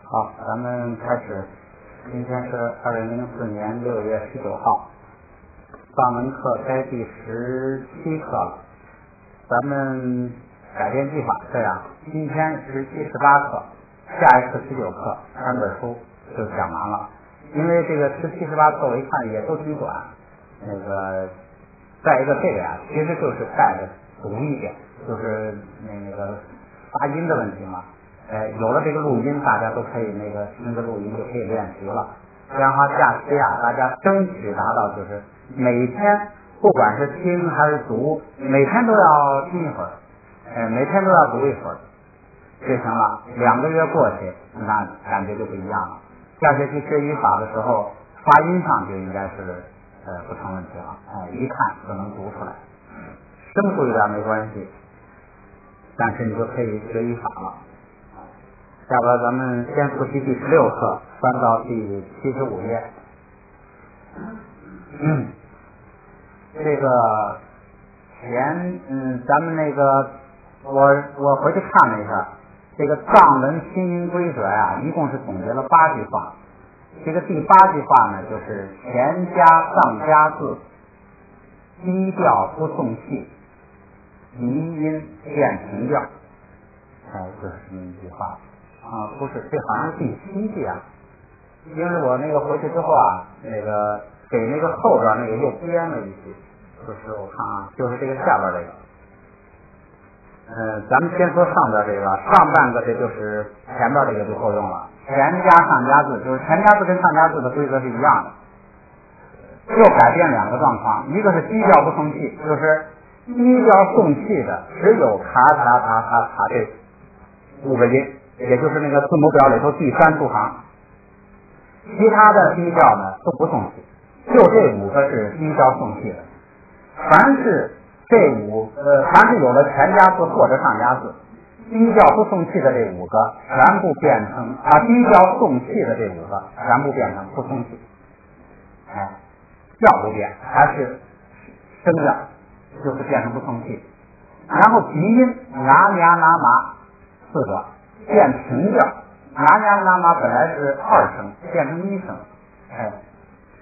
好，咱们开始。今天是2004年6月19号，上文课该第17课了。咱们改变计划这样，今天17、18课，下一次19课，3本书就讲完了。因为这个17、18课我一看也都挺短，再一个这个呀，其实就是带着读一点，就是那个发音的问题嘛。有了这个录音，大家都可以听着录音就可以练习了。这样的话，下期啊，大家争取达到就是每天不管是听还是读，每天都要听一会儿，每天都要读一会儿，就行了。2个月过去，那感觉就不一样了。下学期学语法的时候，发音上就应该是不成问题了，一看就能读出来，生疏一点没关系，但是你就可以学语法了。下边咱们先复习第16课，翻到第75页。这个咱们我回去看了一下，这个藏文拼音规则呀，一共是总结了8句话。这个第8句话呢，就是前加上加字，低调不送气，鼻音变平调，就是这么一句话。不是，这好像是第7句啊，因为我回去之后啊，给后边又编了一句，就是我看啊，就是这个下边这个，咱们先说上边这个，上半个这就是前边这个就够用了，前加上加字，就是前加字跟上加字的规则是一样的，又改变2个状况，一个是低调不送气，就是低调送气的只有卡这5个音。也就是字母表里头第3处行，其他的低调呢都不送气，就这5个是低调送气的。凡是有了前加字或者上加字，低调不送气的这5个全部变成低调送气的这5个全部变成不送气，调不变，还是声调，就是变成不送气。然后鼻音4个。变平调，本来是2声，变成1声，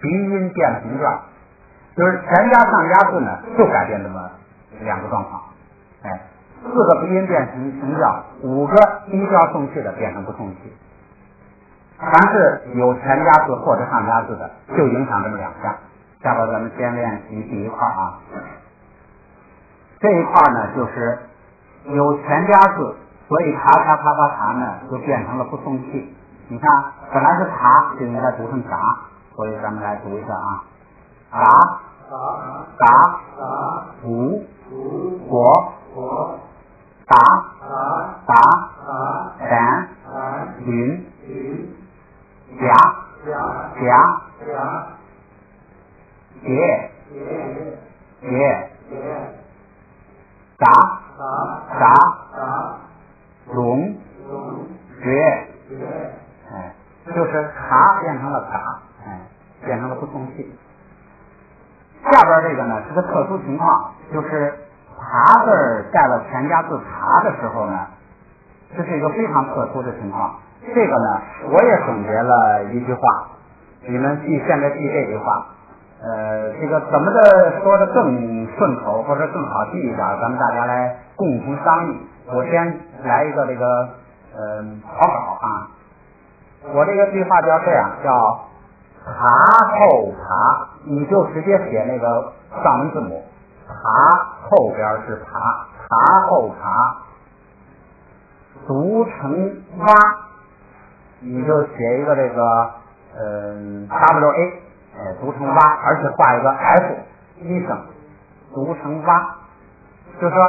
鼻音变平调，就是前加上加字呢，就改变这么2个状况，4个鼻音变成平调，5个低调送气的变成不送气。凡是有前加字或者上加字的，就影响这么2项。下边咱们先练习第一块啊，这一块呢就是有前加字。所以查呢就变成了不送气。你看本来是查就应该读成答，所以咱们来读一下啊，答鼓果打胆云夹结容觉，就是卡变成了嘎，变成了不送气。下边这个呢是个特殊情况，就是茶字带了前加字茶的时候呢，这是一个非常特殊的情况。这个呢我也总结了一句话，你们现在记这句话，这个怎么的说的更顺口或者更好记一点，咱们大家来共同商议。我先来一个草稿啊，我这个句话叫这样，叫爬后爬，你就直接写藏文字母，爬后边是爬后爬，读成蛙，你就写一个WA，读成蛙，而且画一个 F 1声，读成蛙，就是说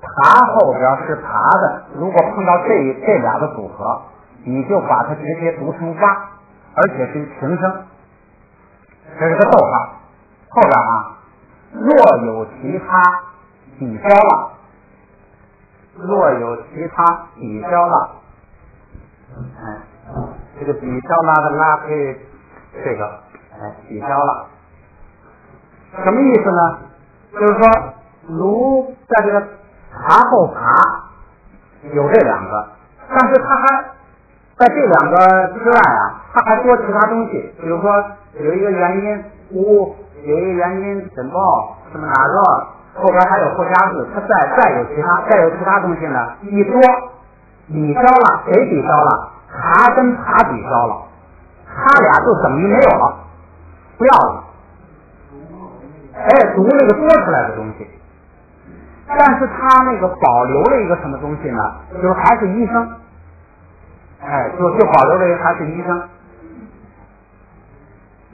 爬后边是爬的，如果碰到这2个组合，你就把它直接读成蛙，而且是平声，这是个逗号。后边啊，若有其他抵消了，这个抵消拉的拉配这个抵消了，什么意思呢？就是说如在这个爬后爬有这2个，但是它还在这两个之外啊，它还多其他东西，比如说有一个元音乌，有一个元音申报什么哪个，后边还有后加字，它再有其他东西呢，一多抵消了，谁抵消了？爬跟爬抵消了，他俩就等于没有了，不要了。读那个多出来的东西，但是他那个保留了一个什么东西呢？就是还是一声，就保留了一个还是一声，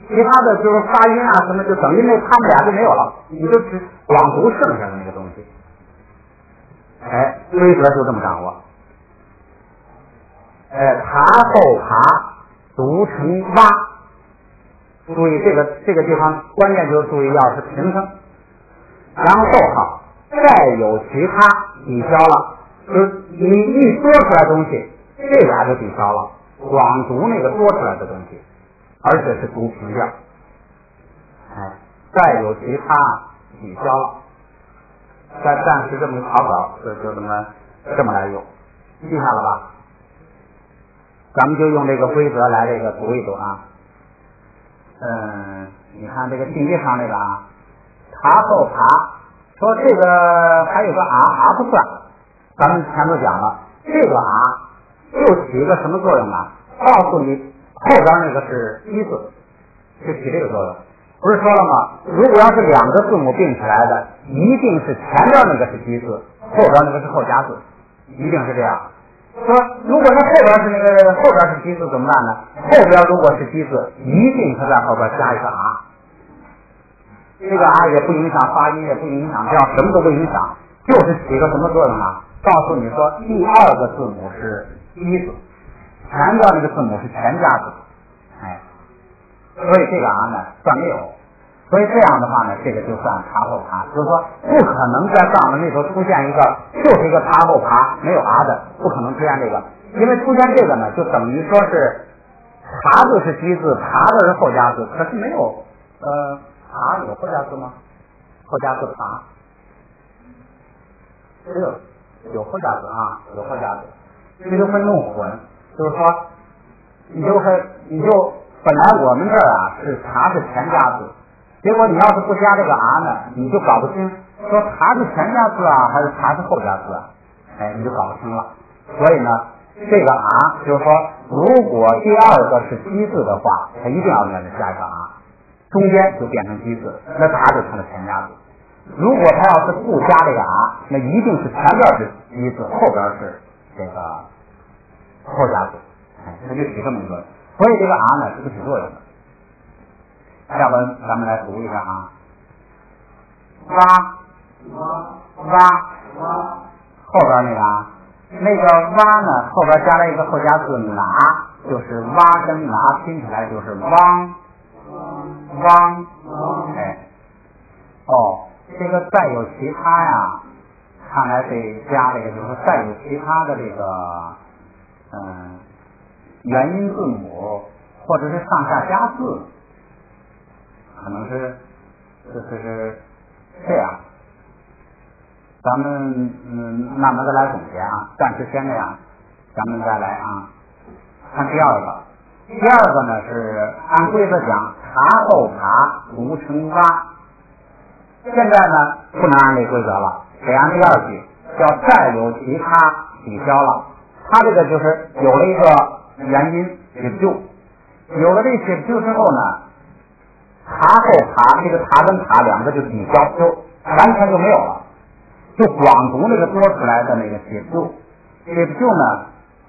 其他的就是发音啊什么，就等于那他们俩就没有了，你就只光读剩下的那个东西。规则就这么掌握。爬后爬读成蛙，注意这个地方关键就是注意要是平声，然后再有其他抵消了，就是你一多出来东西，这俩就抵消了，光读那个多出来的东西，而且是读平调。再有其他抵消了，暂时这么考考，就这么来用，记下了吧？咱们就用这个规则来这个读一读啊。你看这个第一行这个啊，爬后爬，说这个还有个啊不算，咱们前头讲了，这个啊就起一个什么作用啊？告诉你后边那个是一字，就起这个作用。不是说了吗？如果要是两个字母并起来的，一定是前边那个是基字，后边那个是后加字，一定是这样。说如果它后边是基字怎么办呢？后边如果是基字，一定是在后边加一个啊。这个啊也不影响发音，也不影响调，什么都不影响，就是起个什么作用啊？告诉你说第二个字母是基字，前边那个字母是全加字，所以这个啊呢算没有。所以这样的话呢，这个就算爬后爬，就是说不可能在杠的那头出现一个就是一个爬后爬没有啊的，不可能出现这个，因为出现这个呢，就等于说是爬字是基字，爬字是后加字，可是没有爬有后加字吗？后加字爬，有后加字啊，有后加字，这就会弄混，就是说你就本来我们这儿啊是爬是全加字。结果你要是不加这个啊呢，你就搞不清说茶是前加字啊还是茶是后加字啊，你就搞不清了。所以呢，这个啊就是说，如果第二个是基字的话，它一定要在这加一个啊，中间就变成基字，那茶就成了前加字。如果它要是不加这个啊，那一定是前边是基字，后边是这个后加字，它就起这么一个。所以这个啊呢是不起作用的。要不咱们来读一下啊，蛙，后边那个啊，那个蛙呢，后边加了一个后加字拿，就是蛙跟拿拼起来就是汪，这个再有其他呀，看来得加这个，就是再有其他的这个元音字母或者是上下加字。可能是这样，咱们慢慢的来总结啊，暂时先这样，咱们再来啊。看第二个呢是按规则讲爬后爬读成蛙，现在呢不能按这规则了，得按第二句，叫再有其他抵消了。它这个就是有了一个元音写不就，有了这写不就之后呢，爬后爬，这个爬跟爬两个就抵消，就完全就没有了，就光读那个多出来的那个写不就呢，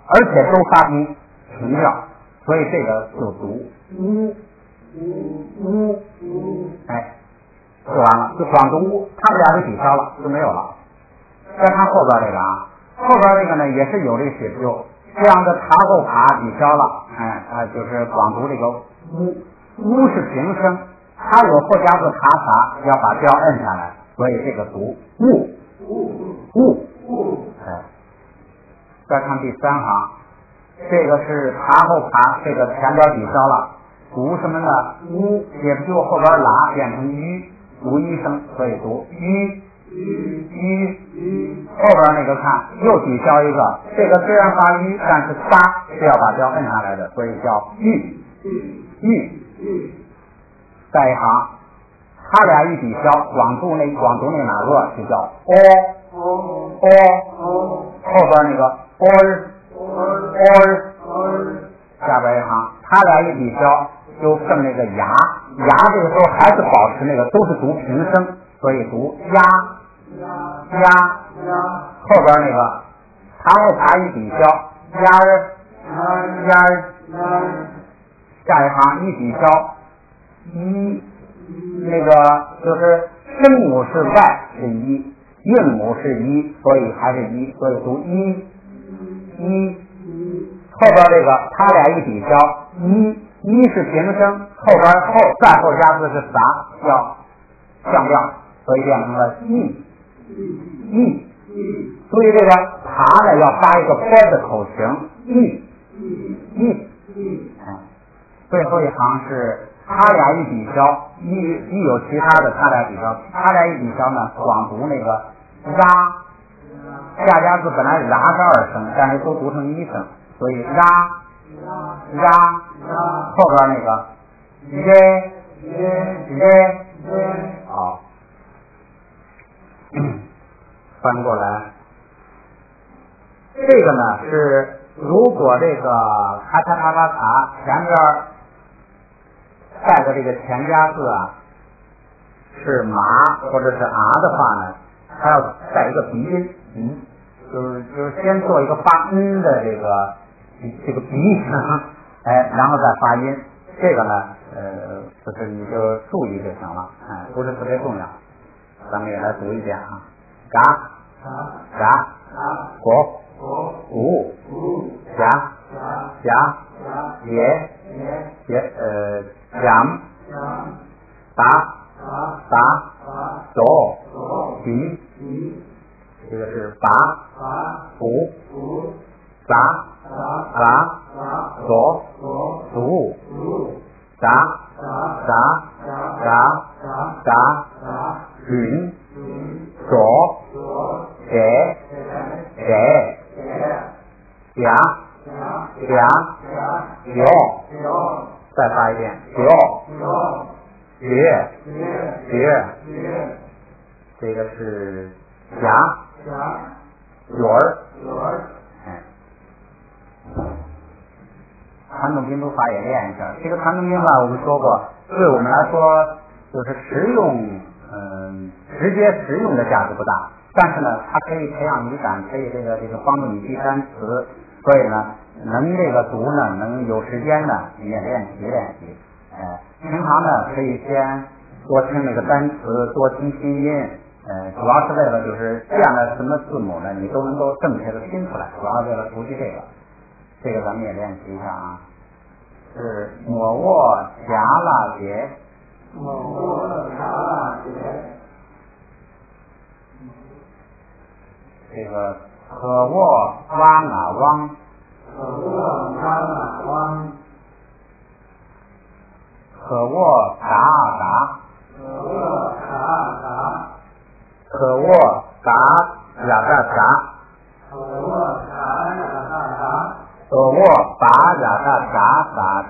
而且都发成平调，所以这个就读呜，就完了，就光读呜，他们俩就抵消了，就没有了。再看后边这个啊，后边这个呢也是有这个写不就，这样的爬后爬抵消了，就是光读这个乌是平声，它有后加字爬要把调摁下来，所以这个读雾。再看第三行，这个是爬后爬，这个前边抵消了，读什么呢？乌也不就后边拉变成吁，读一声，所以读后边那个看又抵消一个，这个虽然发吁，但是发是要把调摁下来的，所以叫吁。再一行，他俩一抵消，广读那哪个就叫后边那个下边一行，他俩一抵消就剩那个牙这个时候还是保持那个都是读平声，所以读鸭，后边那个他一抵消鸭，下一行一抵消那个就是声母是外是一，韵母是一，所以还是一，所以读一。后边这个他俩一抵消一是平声，再后加字是啥，要降调，所以变成了一。所以这个爬呢要发一个坡的口型，最后一行是他俩一抵消，一有其他的他俩抵消，他俩一抵消呢，广读那个下家字本来是二声，但是都读成一声，所以后边那个好，翻过来，这个呢是如果这个咔嚓咔嚓咔前边带的这个前加字啊是麻或者是啊的话呢，它要带一个鼻音，就是先做一个发的这个鼻声，然后再发音。这个呢，就是你就注意就行了，不是特别重要。咱们也来读一遍啊，嘎，国，无，夹，也，讲，打，走，比，这个是把，补，杂，左，读，杂，允，左，给，有，再发一遍，绝，这个是夹，传统拼读法也练一下。这个传统拼读法我们说过，对我们来说就是直接实用的价值不大，但是呢，它可以培养语感，可以这个帮助你记单词，所以呢，能这个读呢，能有时间呢，你也练习。平常呢，可以先多听那个单词，多听拼音，主要是为了就是见了什么字母呢，你都能够正确的拼出来，主要为了熟悉这个。这个咱们也练习一下啊，是抹卧夹啦节，这个可卧哇啊汪，可卧嘎啊嘎，可卧嘎呀嘎嘎，可卧把呀嘎嘎嘎的。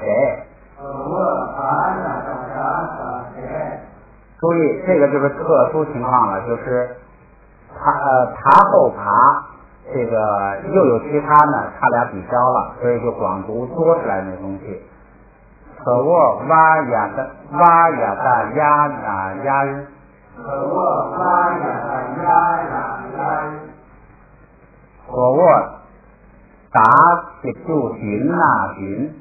注意，这个就是特殊情况了，就是爬后爬，这个又有其他呢，他俩抵消了，所以就光读多出来的东西。可卧哇呀的呀日，可卧打起就云呐云，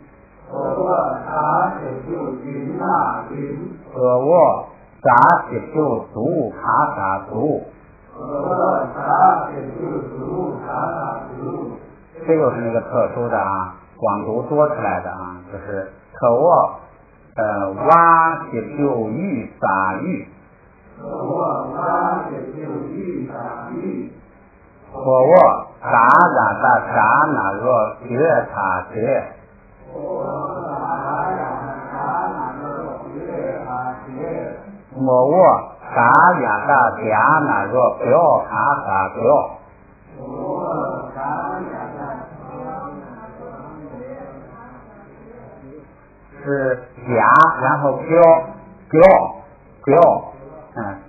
可卧打起就读卡打读，这又是那个特殊的啊，广读多出来的啊，就是可卧挖起就玉撒玉，可卧嘎呀的嘎那个觉他觉，莫卧嘎呀嘎嗲那若表卡嘎表，是嗲，然后表，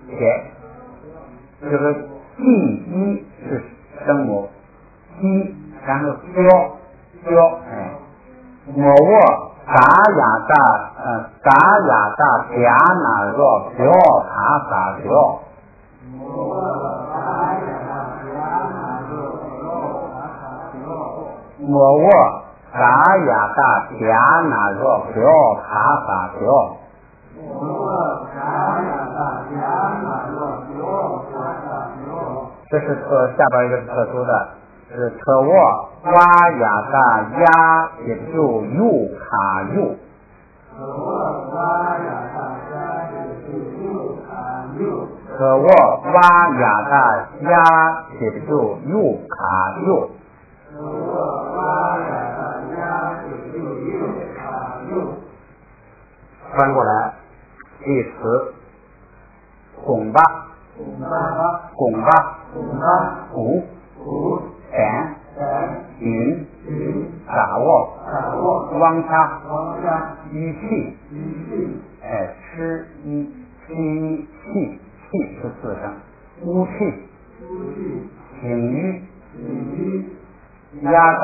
撇，这个第一是声母，第然后表，我握嘎呀嘎嗲那若表卡嘎表，我握嘎呀嘎嗲那若表卡嘎表，这是下边一个特殊的，是特沃哇呀嘎呀也就又卡又，特沃哇呀嘎呀也就又卡又，翻过来一词拱吧鼓点云打握汪掐语气吃气是四声，乌气挺鱼压嘎，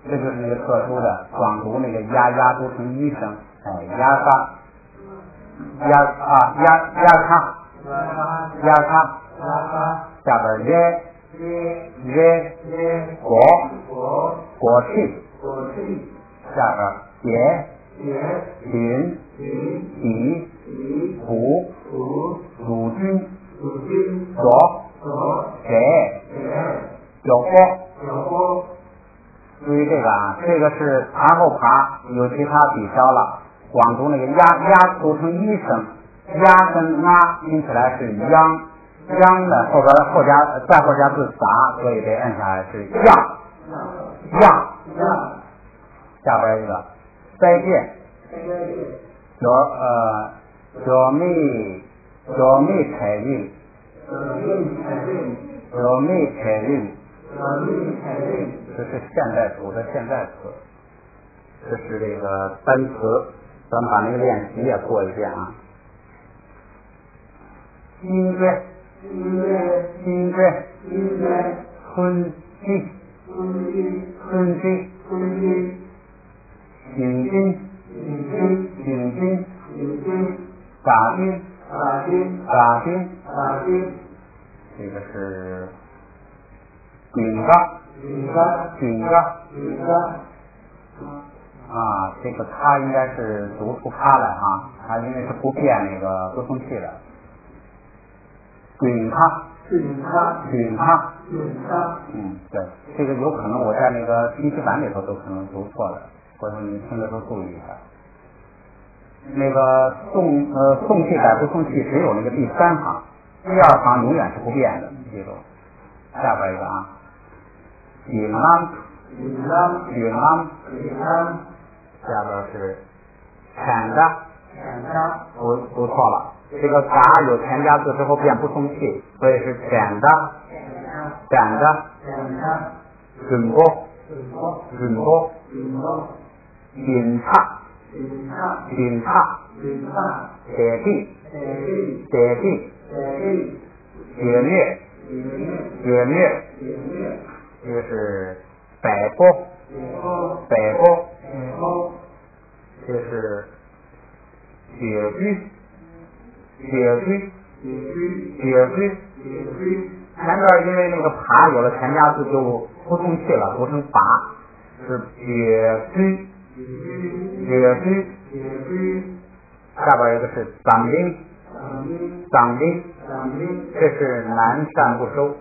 这就是那个特殊的广读那个压读成一声，压嘎压卡，下边果气，下边云底补乳菌有锅。注意这个啊，这个是爬后爬，有其他抵消了。广读那个压读成一声，压跟啊听起来是央的后加字撒，所以得摁下来是样。下边一个再见，小妹彩运，这是现代组的现代词，这是这个单词，咱们把那个练习也过一遍啊。新锐，春季，醒君，打军，这个是顶个啊，这个它应该是读出它来啊，它因为是不变那个读声器的。顶它，对，这个有可能我在那个信息版里头都可能读错了，或者你听的时候注意一下。那个送气改读声器只有那个第三行，第二行永远是不变的，记住。下边一个啊，顶啷，下边是浅的，读错了。这个嘎有前加字之后变不送气，所以是浅的，准播，顶差，铁地，血虐，这个是北波，这是血居，前边因为那个爬有了前加字就不送气了，读成拔，是血居，下边一个是长兵，这是南赡部洲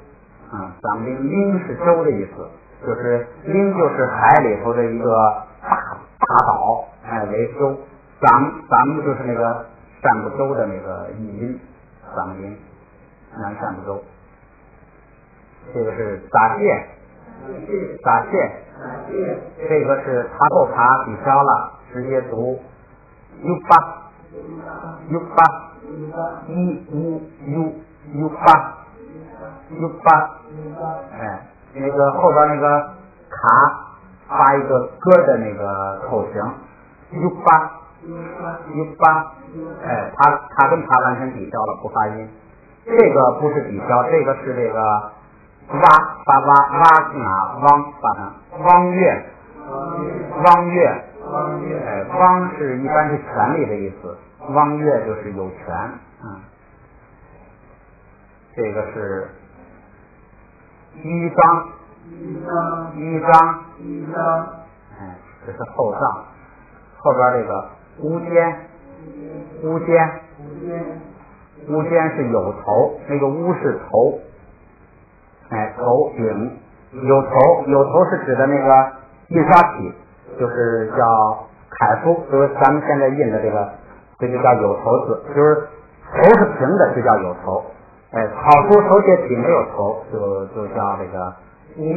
长兵拎是洲的意思，就是拎就是海里头的一个大岛，为洲，咱们就是那个赡部洲的那个译音，长兵南赡部洲。这个是答谢，这个是查后查抵消了，直接读 U8 u 八，哎，那个后边那个卡发一个歌的那个口型 u 八，哎，它跟它完全抵消了，不发音。这个不是抵消，这个是这个挖是哪？汪月，哎，汪是一般是权利的意思，汪月就是有权，这个是豫章，哎，这是后藏，后边这个乌肩是有头，那个乌是头，哎，头顶有头是指的那个印刷体，就是叫楷书，就是咱们现在印的这就叫有头字，就是头是平的就叫有头，哎，草书手写体没有头就叫这个乌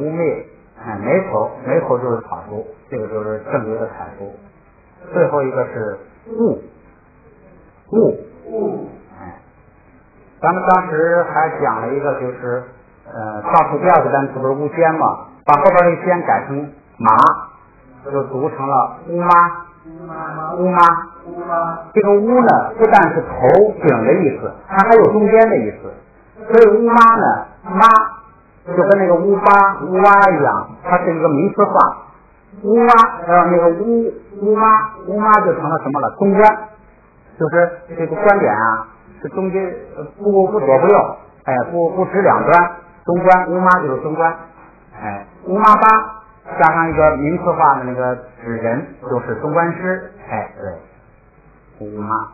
妹，哎，没头就是草书，这个就是正规的楷书。最后一个是物，哎，咱们当时还讲了一个，就是倒数第二个单词不是乌肩嘛，把后边这个肩改成马，就读成了乌妈。这个乌呢，不但是头顶的意思，它还有中间的意思。所以乌妈呢，妈就跟那个乌蛙一样，它是一个名词化。乌蛙那个乌妈就成了什么了？中观，就是这个观点啊，是中间不左不右，哎，不直两端，中观，乌妈就是中观，哎，乌妈八加上一个名词化的那个指人，就是中观师，哎，对，乌妈。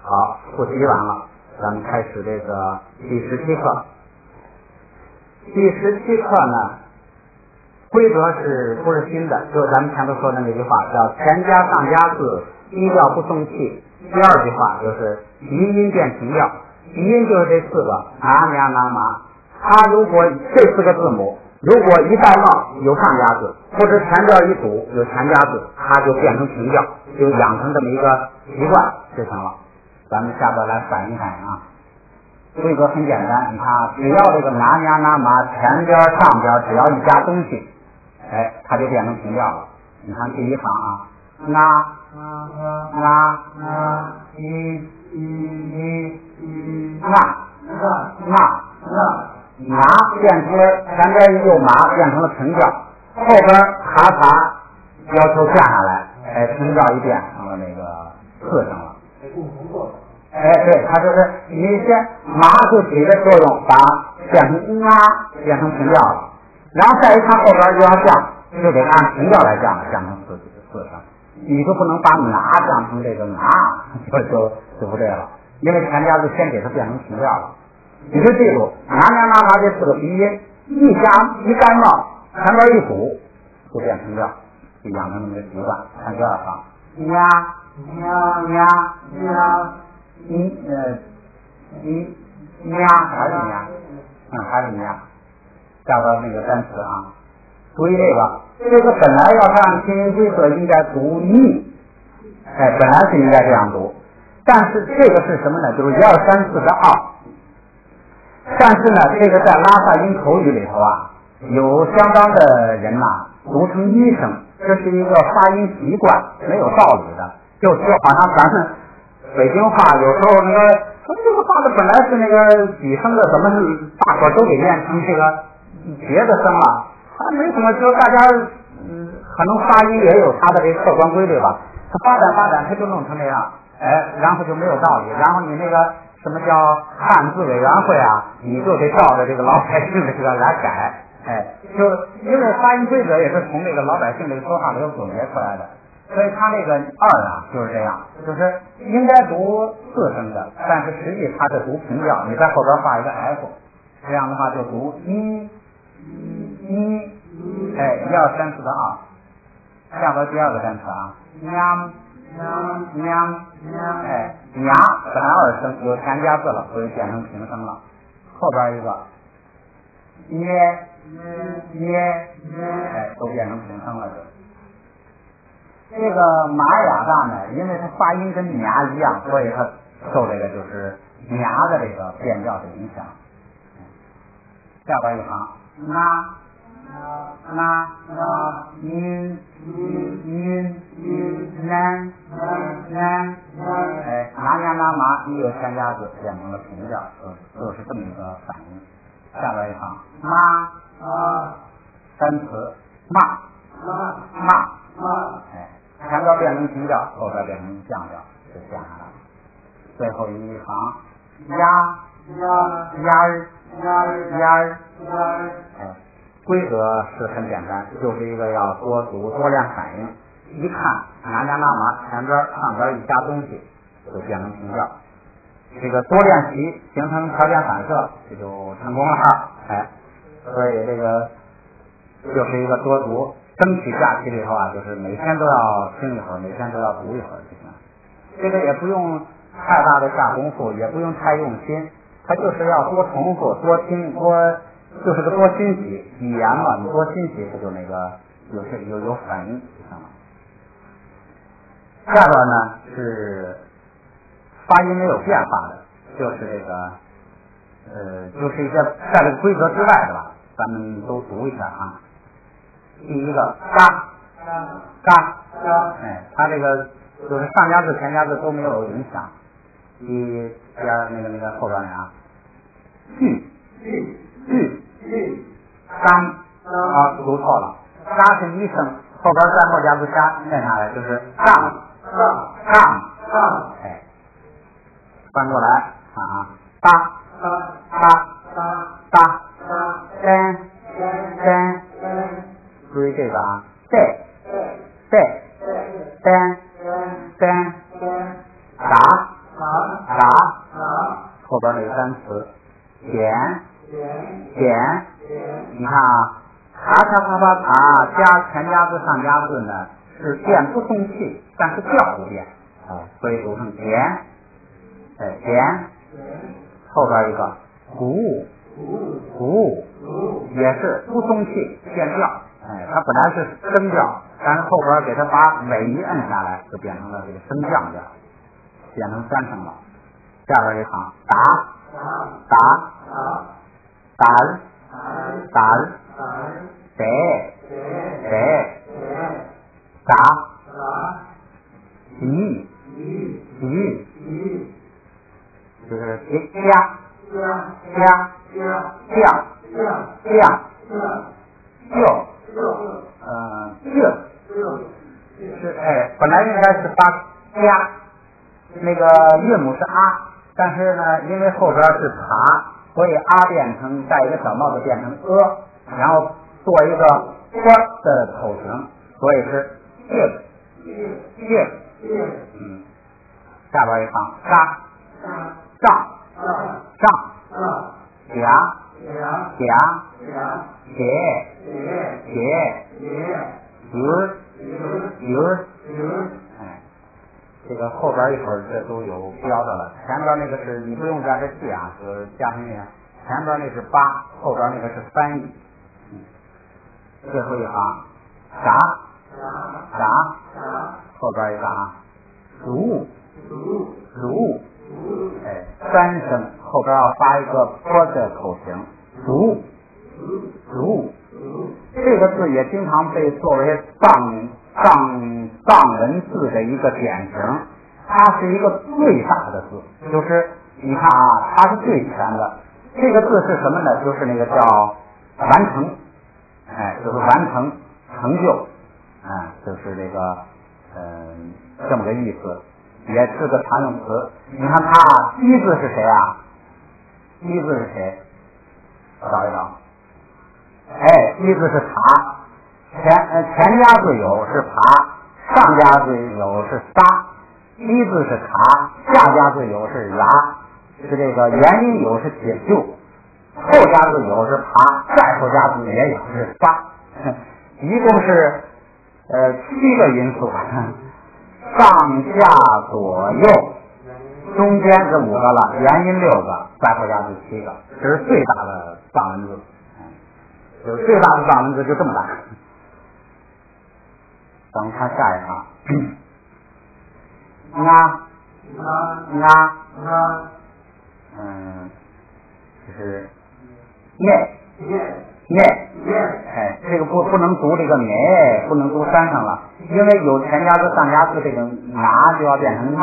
好，复习完了，咱们开始这个第17课。第17课呢，规则不是新的，就是咱们前头说的那句话，叫前加上加字，低调不送气。第二句话就是鼻音变平调，鼻音就是这4个拿，它如果这4个字母如果一带帽有上加字，或者前边一组有前加字，它就变成平调，就养成这么一个习惯就行了。咱们下边来反映啊。规则很简单，你看，只要这个拿前边上边只要一加东西，哎，它就变成平调了。你看第一行啊，变成了前边一溜麻变成了平调，后边卡要求降下来，哎，平调一变成了那个次声了。哎，对，它就是你先麻就起的作用，把变成变成平调了，然后再一看后边就要降，就得按平调来降了，降成四声。你就不能把拿降成这个拿，就不对了，因为前加字先给它变成平调了。你就记住，拿这4个鼻音，一干冒，前边一组就变平调，就养成那么个习惯。看第二行，还是下边那个单词啊，注意这个本来要是按拼音规则应该读逆，哎，本来是应该这样读，但是这个是什么呢？就是1、2、3、4的2。但是呢，这个在拉萨音口语里头啊，有相当的人读成一声，这是一个发音习惯，没有道理的，就好像咱们北京话有时候那个说这个话的本来是那个几声的，怎么大伙都给念成这个别的声了？它没什么，就大家可能发音也有它的这个客观规律吧。它发展，它就弄成这样，哎，然后就没有道理。然后你那个什么叫汉字委员会啊，你就得照着这个老百姓这个来改，哎，就因为发音规则也是从这个老百姓这个说话里头总结出来的。所以他那个2就是这样，就是应该读4声的，但是实际它是读平调，你在后边画一个 F， 这样的话就读哎，1、2、3、4的2。下边第二个单词啊，哎，本来2声有前加字了，所以变成平声了。后边一个哎，都变成平声了就。这个玛雅大呢，因为它发音跟nhà一样，所以它受这个就是nhà的这个变调的影响。下边一行音南，哎，那一有全家字变成了平调，就是这么一个反应。下边一行单词骂，哎，前边变成平调，后边变成降调，就下来了。最后一行哎，规则是很简单，就是一个要多读多练反应。一看前边上边一加东西，就变成平调。这个多练习形成条件反射，这就成功了。哎，所以这个就是一个多读，争取假期里头啊，就是每天都要听一会儿，每天都要读一会儿就行。这个也不用太大的下功夫，也不用太用心，它就是要多重复、多听、就是个多欣喜。语言嘛，你多欣喜，它就那个有反应就行了。下边呢是发音没有变化的，就是这个就是一些在这个规则之外的吧，咱们都读一下啊。第一个嘎，哎，它这个就是上加字前加字都没有影响。第二那个后边呢刚读错了，嘎是一声，后边再末加字沙念下来就是杠，哎，翻过来啊，哒，注意这个啊，打，后边那个单词点，你看啊，卡加前加字上加字呢是变不动气，但是调不变，所以读成点，后边一个鼓也是不动气变调，哎，它本来是升调，但是后边给它把尾一摁下来，就变成了这个升降调，变成三声了。下边一行打就是是哎，本来应该是发加，那个韵母是啊，但是呢，因为后边是爬，所以啊变成带一个小帽子变成然后做一个的口型，所以是下边一行胀哎，这个后边一会儿这都有标的了，前边那个是你不用加这句啊，就加上那前边那是八，后边那个是翻译。最后一行后边一个啊，如，哎，三声后边要发一个坡的口型，如，这个字也经常被作为藏文字的一个典型，它是一个最大的字，就是你看啊，它是最全的。这个字是什么呢？就是那个叫完成，哎，就是完成成就，就是这个这么个意思，也是个常用词。你看它一字是谁啊？一字是谁？找一找。哎，一字是茶，前加字有是爬，上加字有是撒，一字是茶，下加字有是牙，是这个元音有是解救，后加字有是爬，再后加字也有是撒，一共是7个音素，上下左右，中间是5个了，元音6个，再后加字7个，这是最大的藏文字。就是最大的藏文字就这么大。咱们看下一行，就是这个不能读这个不能读山上了，因为有前家字上家字，这个就要变成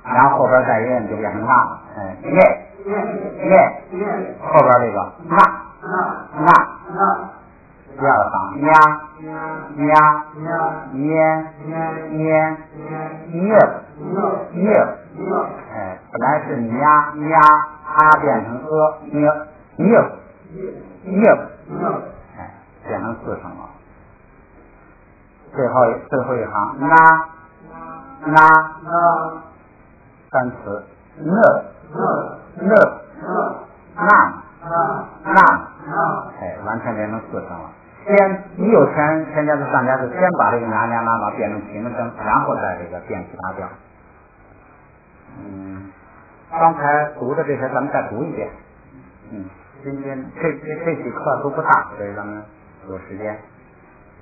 然后后边再音就变成后边这个第二行本来是变成变成4声了。最后一行单词完全变成4声了。你有前家字上家字，先把这个变成平声，然后再这个变其他调。刚才读的这些咱们再读一遍。今天这几课都不大，所以咱们有时间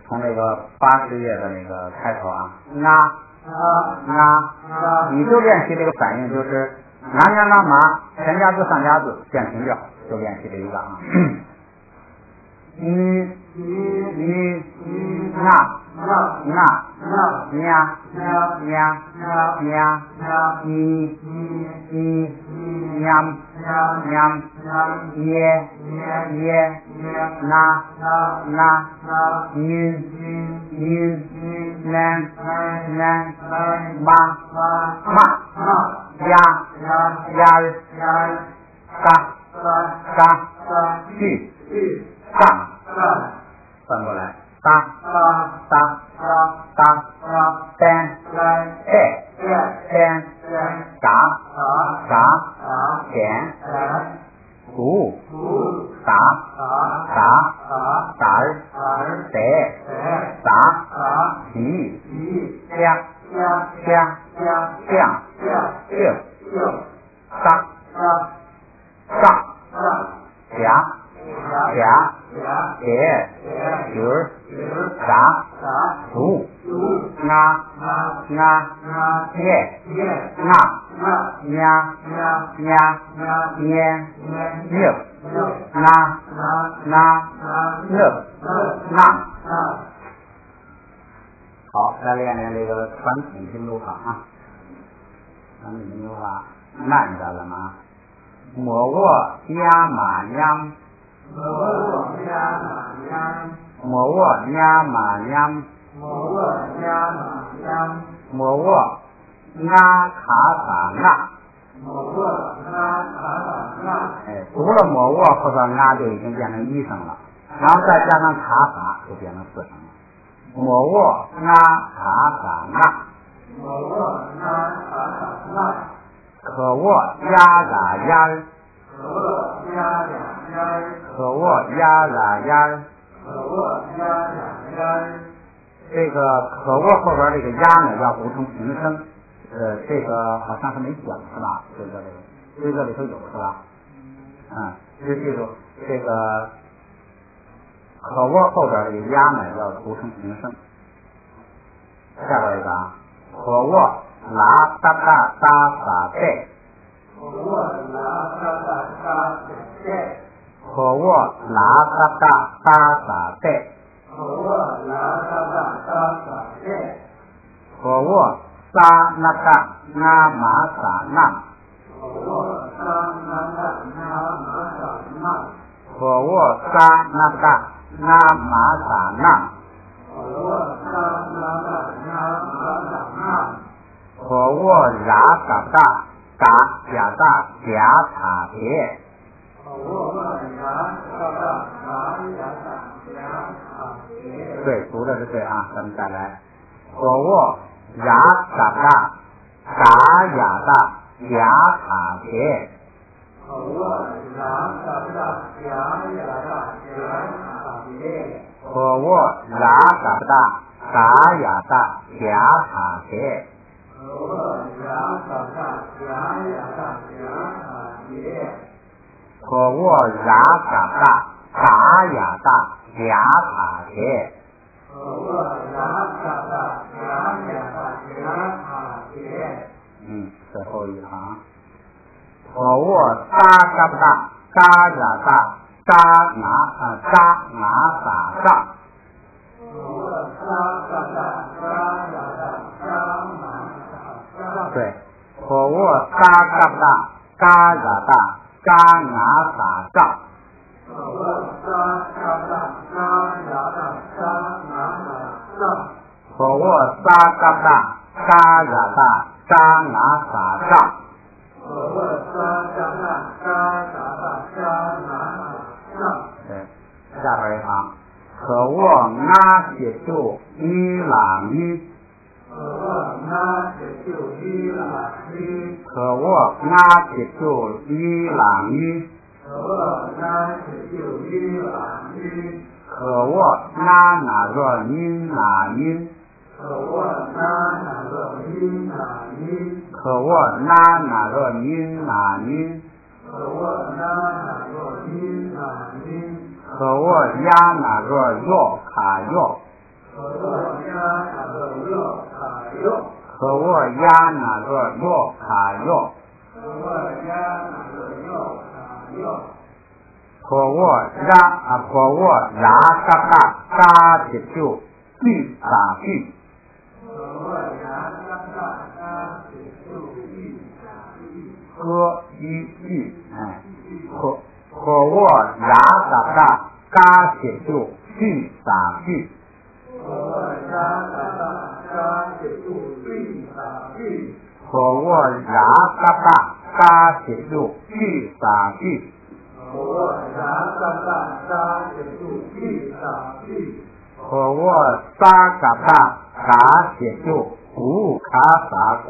从那个80页的那个开头你就练习这个反应，就是前家字上家字变平调，就练习这一个翻过来好，再练练这个传统拼读法咱们拼读法慢着了吗？莫卧呀马娘，莫卧呀马娘，莫卧卡萨读了莫卧后边就已经变成1声了，然后再加上卡萨就变成4声了。莫卧卡萨可卧呀啦呀，可卧呀啦呀，这个可卧后边这个呀呢要读成平声，这个好像是没讲是吧？规则里头有是吧？就记住这个可卧后边这个呀呢要读成平声。下边一个可卧啦哒哒哒哒贝，可卧啦哒哒哒贝，可卧萨那达那玛萨那，可卧萨那达那玛萨那，可卧拉达达达呀达呀塔别，对，读的是对咱们再来，可卧拉达达达呀达呀塔别，可卧拉达达达呀达呀塔别，可卧拉达达达呀达呀塔别，可卧拉达达达呀达最后一行，可我沙嘎大嘎呀大嘎拿撒上。对，可我沙嘎大嘎呀大嘎拿撒上。可我沙嘎大嘎呀大嘎拿撒上。对，下边一行，可我拿起就伊朗尼。可我拿起就伊朗尼。可我那个因哪因。可我那个因哪因。可我呀那个哟卡哟。可我呀那个哟卡哟。可我拉嘎达嘎起就绿打绿。歌一句，可我拉嘎达嘎起就绿打绿。可我拉嘎达嘎起就绿打绿。可我沙嘎达嘎起就古卡萨古。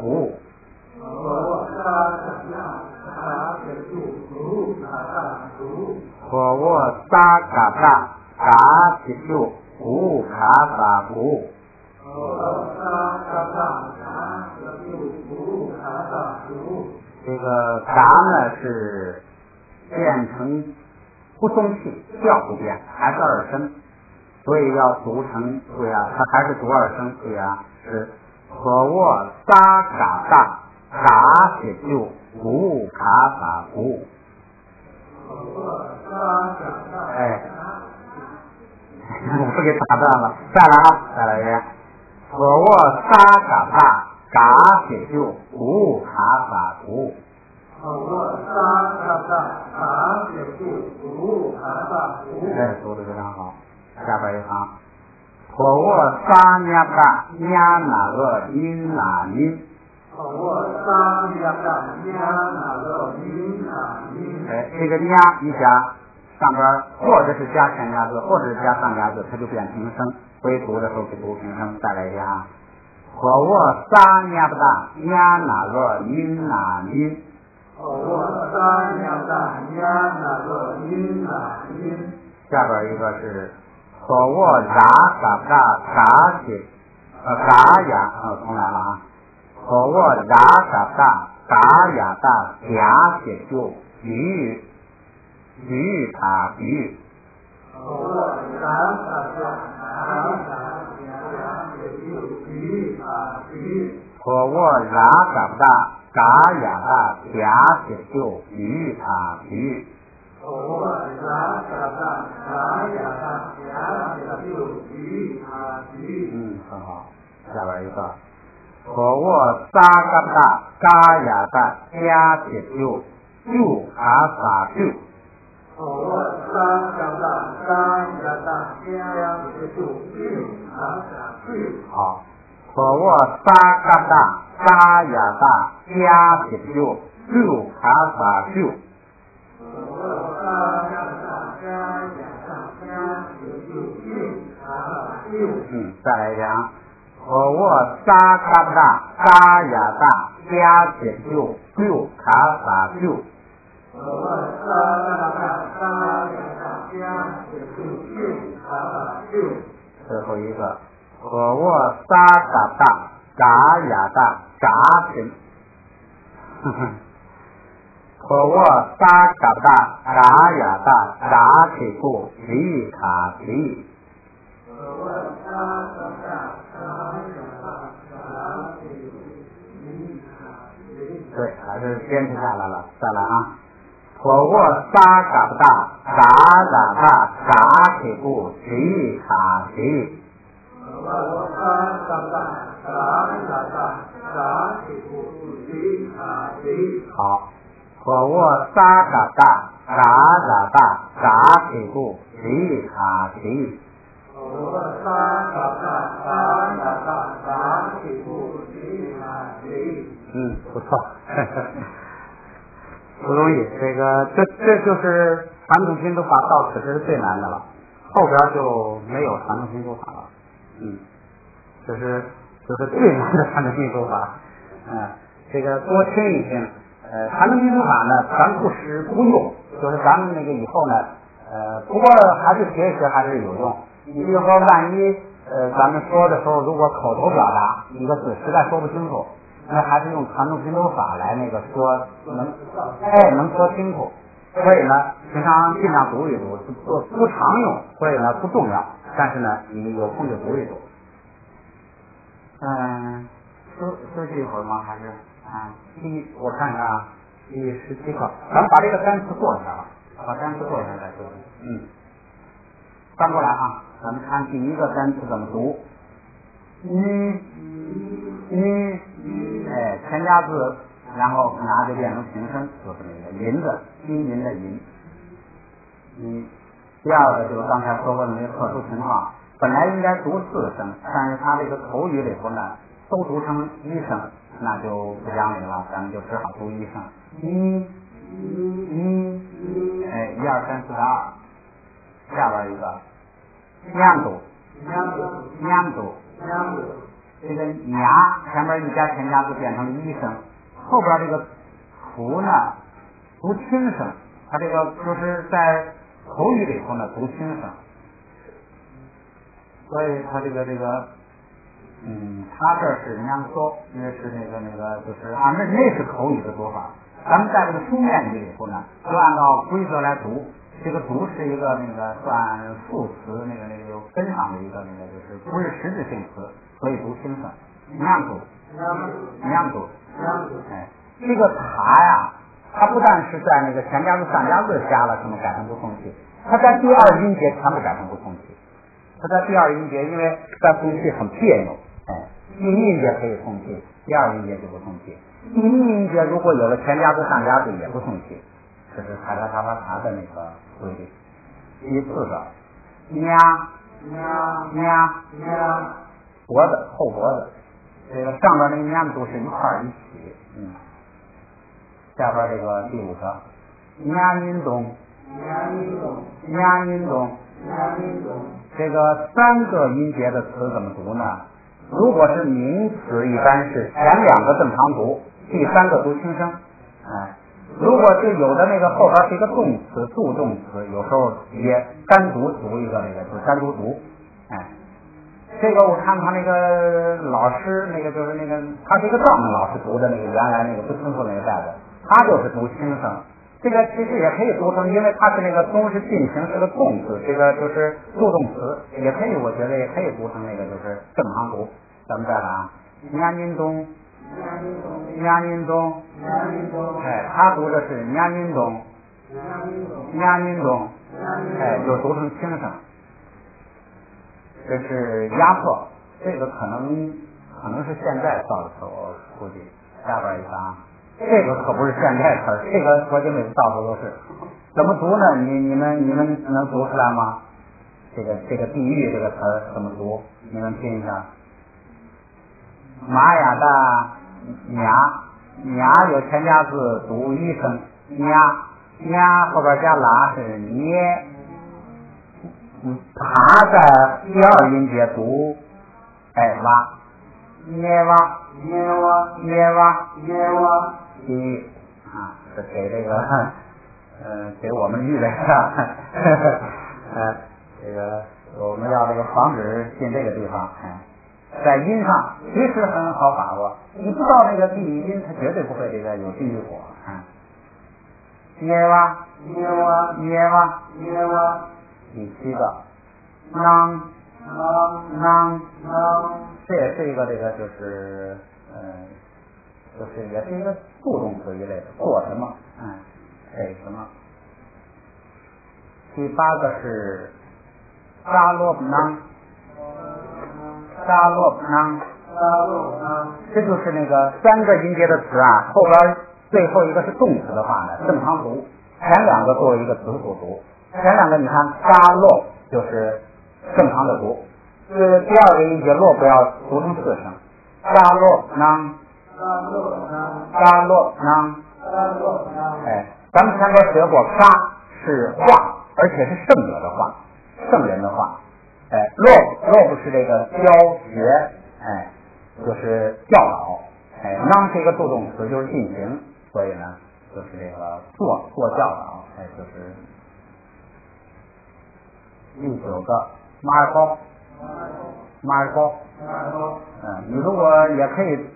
可我沙嘎达嘎起就古卡萨古。这个嘎呢是变成不松气，调不变，还是二声，所以要读成对啊，它还是读二声对啊，是可我沙嘎达嘎起就古卡萨古。哎，我不给打断了，再来一遍，可我沙嘎达嘎起就古卡萨古。哎，读得非常好。下边一行，可我沙呀达呀那个因哪因。哎，这个呀一加上边或者是加前加字，或者是加上加字，它就变平声。所以读的时候就读平声。再来一下，可我沙呀达呀那个因哪因。下边一个是可我拉嘎达嘎起嘎呀，重来了啊！可我拉嘎达嘎呀达嘎起就鱼塔鱼。可我拉嘎达嘎呀达嘎起就鱼塔鱼。很好。下边一个，可我沙嘎达嘎呀达嘎起就卡萨就。好，可我沙嘎达嘎呀达嘎起就卡萨就。再来讲，可我沙嘎达嘎呀达嘎起就卡萨就。最后一个，可我沙嘎达嘎呀达嘎起。可我沙嘎达嘎呀达嘎起就皮卡皮。还是坚持下来了。再来啊，火锅撒嘎不大，嘎嘎嘎嘎铁骨，吉卡吉。火锅撒嘎不大，嘎嘎嘎嘎铁骨，吉卡吉。好，火锅撒嘎大，嘎嘎嘎嘎铁骨，吉卡吉。火锅撒嘎大，嘎嘎嘎嘎铁骨，吉卡吉。不错，不容易。这就是传统拼读法，到此这是最难的了，后边就没有传统拼读法了。这是最难的传统拼读法。这个多听一听。传统拼读法呢，咱不用，就是咱们那个以后呢，不过还是学一学还是有用。你比如说，万一咱们说的时候，如果口头表达一个字实在说不清楚，那还是用传统拼读法来那个说能说清楚。所以呢，平常尽量读一读，不常用，所以呢不重要。但是呢，你有空就读一读。休息一会儿吗？还是我看看啊，第17课，咱们把这个单词过一下吧，把单词过一下再休息。翻过来啊，咱们看第一个单词怎么读。前加字，然后拿就变成平声，就是那个银子，金银的银。第二个就是刚才说过的那个特殊情况，本来应该读4声，但是他这个口语里头呢，都读成1声，那就不讲理了，咱们就只好读1声。1、2、3、4的2，下边一个娘度，这个娘前面一加前加字变成1声，后边这个福呢读轻声，它这个就是在口语里头呢读轻声，所以它这个他这是娘说，因为是那个就是那是口语的读法，咱们在这个书面语里头呢，就按照规则来读。这个读是一个算副词，有跟上的一个就是不是实质性词，所以读轻声。娘读。这个茶呀，它不但是在那个前加字、上加字加了什么改成不送气，它在第二音节全部改成不送气。它在第二音节，因为在送气很别扭，第一音节可以送气，第二音节就不送气。第一音节如果有了前加字、上加字也不送气，这是查的那个规律。第4个娘，脖子后脖子，这个上边那个娘都是一块一起。下边这个第5个娘音动，这个3个音节的词怎么读呢？如果是名词，一般是前2个正常读，第3个读轻声。如果是有的后边是一个动词，助动词，有时候也单独读一个就是单独读。这个我看他那个老师就是他是一个藏文老师读的原来不清楚带的，他就是读轻声。这个其实也可以读成，因为它是动是进行是个动词，这个就是助动词，也可以，我觉得也可以读成就是正常读。咱们再来啊，娘音东，他读的是娘音东，就读成轻声。这是压迫，这个可能是现在造的词，我估计。下边一个啊，这个可不是现代词，这个国际美术到处都是。怎么读呢？你们能读出来吗？这个地狱这个词怎么读？你们听一下。玛雅的娘有前加字读1声，娘后边加拉是捏。他在第2音节读哇，捏哇，是给这个给我们预备的这个我们要防止进这个地方。在音上其实很好把握，你不知道地狱音，它绝对不会有地狱火。捏哇，第7个囔，这也是一个就是就是也是一个助动词一类的，做什么，给什么。第8个是沙洛布囊，沙洛布囊，这就是那个3个音节的词啊，后边最后一个是动词的话呢，正常读，前2个作为一个词辅读，前2个你看沙洛就是正常的读，第2个音节洛不要读成4声，沙洛囊，沙洛囊，咱们前边学过，沙是话，而且是圣者的话，圣人的话，洛不是这个教学，就是教导，囊是一个助动词，就是进行，所以呢，就是这个做教导，就是第9个马尔高，你如果也可以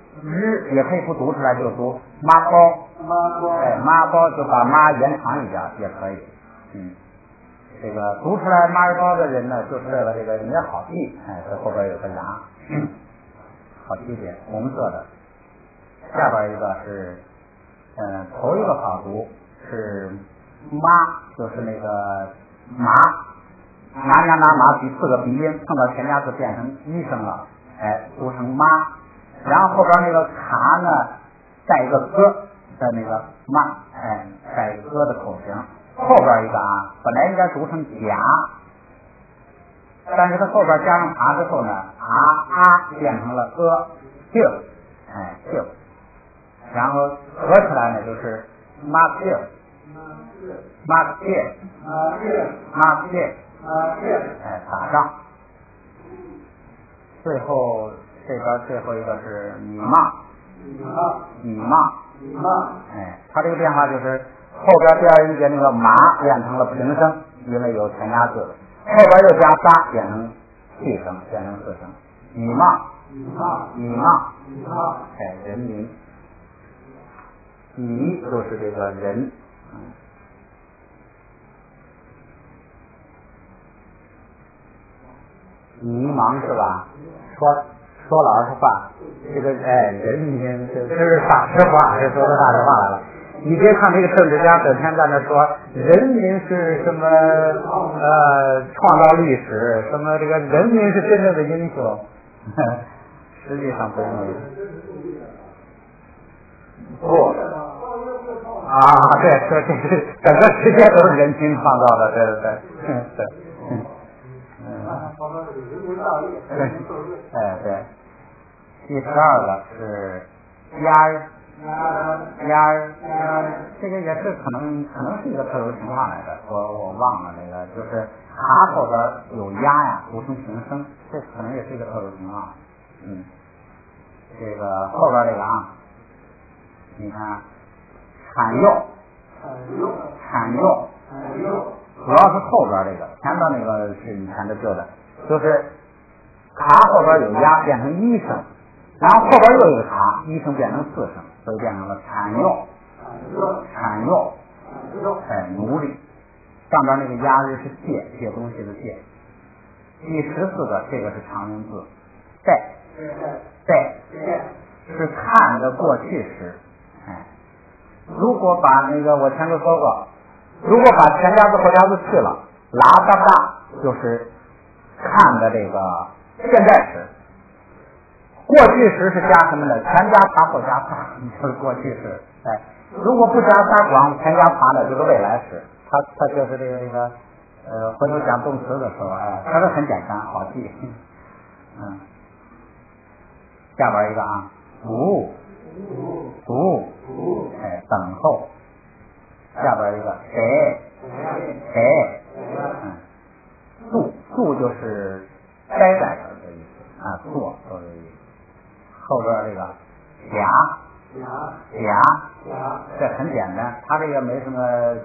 不读出来就读马高，马高就把马延长一点也可以，这个读出来马尔高的人呢，就是为了这个也好记，这后边有个牙，好记点，红色的。下边一个是，头一个好读是妈，就是那个麻，麻第4个鼻音碰到前加字变成1声了，读成妈。然后后边那个卡呢，带一个哥的那个妈，带一个哥的口型。后边一个啊，本来应该读成甲，但是它后边加上爬之后呢，变成了就，然后合起来呢就是马屁，打仗。最后这边最后一个是你骂，它这个变化就是后边第2音节那个马变成了平声，因为有前加字，后边又加仨变成去声，变成4声。你骂，人民，你就是这个人，迷茫是吧？说老实话，这个人民这是大实话，这说的大实话来了。你别看这个政治家整天在那说人民是什么创造历史，什么这个人民是真正的英雄，实际上不是那不对，这整个世界都是人民创造的，对。对。第12个是这个也是可能是一个特殊情况来的，我忘了那个，就是卡后边有压呀，读成平声，这可能也是一个特殊情况。这个后边这个啊，你看产用，主要是后边这个，前边那个是以前的旧的，就是卡后边有压变成1声，然后后边又有卡，1声变成4声，所以变成了产用，奴隶。上边那个压日是借东西的借。第14个，这个是常用字，带是看的过去时，如果把那个我前头说过，如果把前加字后加字去了，拉大就是看的这个现在时。过去时是加什么呢？前加爬后加爬，就是过去时。如果不加撒广，前加爬呢就是未来时。它就是这个回头讲动词的时候，它是很简单，好记。下边一个啊，读，等候。下边一个谁，住就是待在这儿的意思坐都是意思。后边这个甲，这很简单，它这个没什么，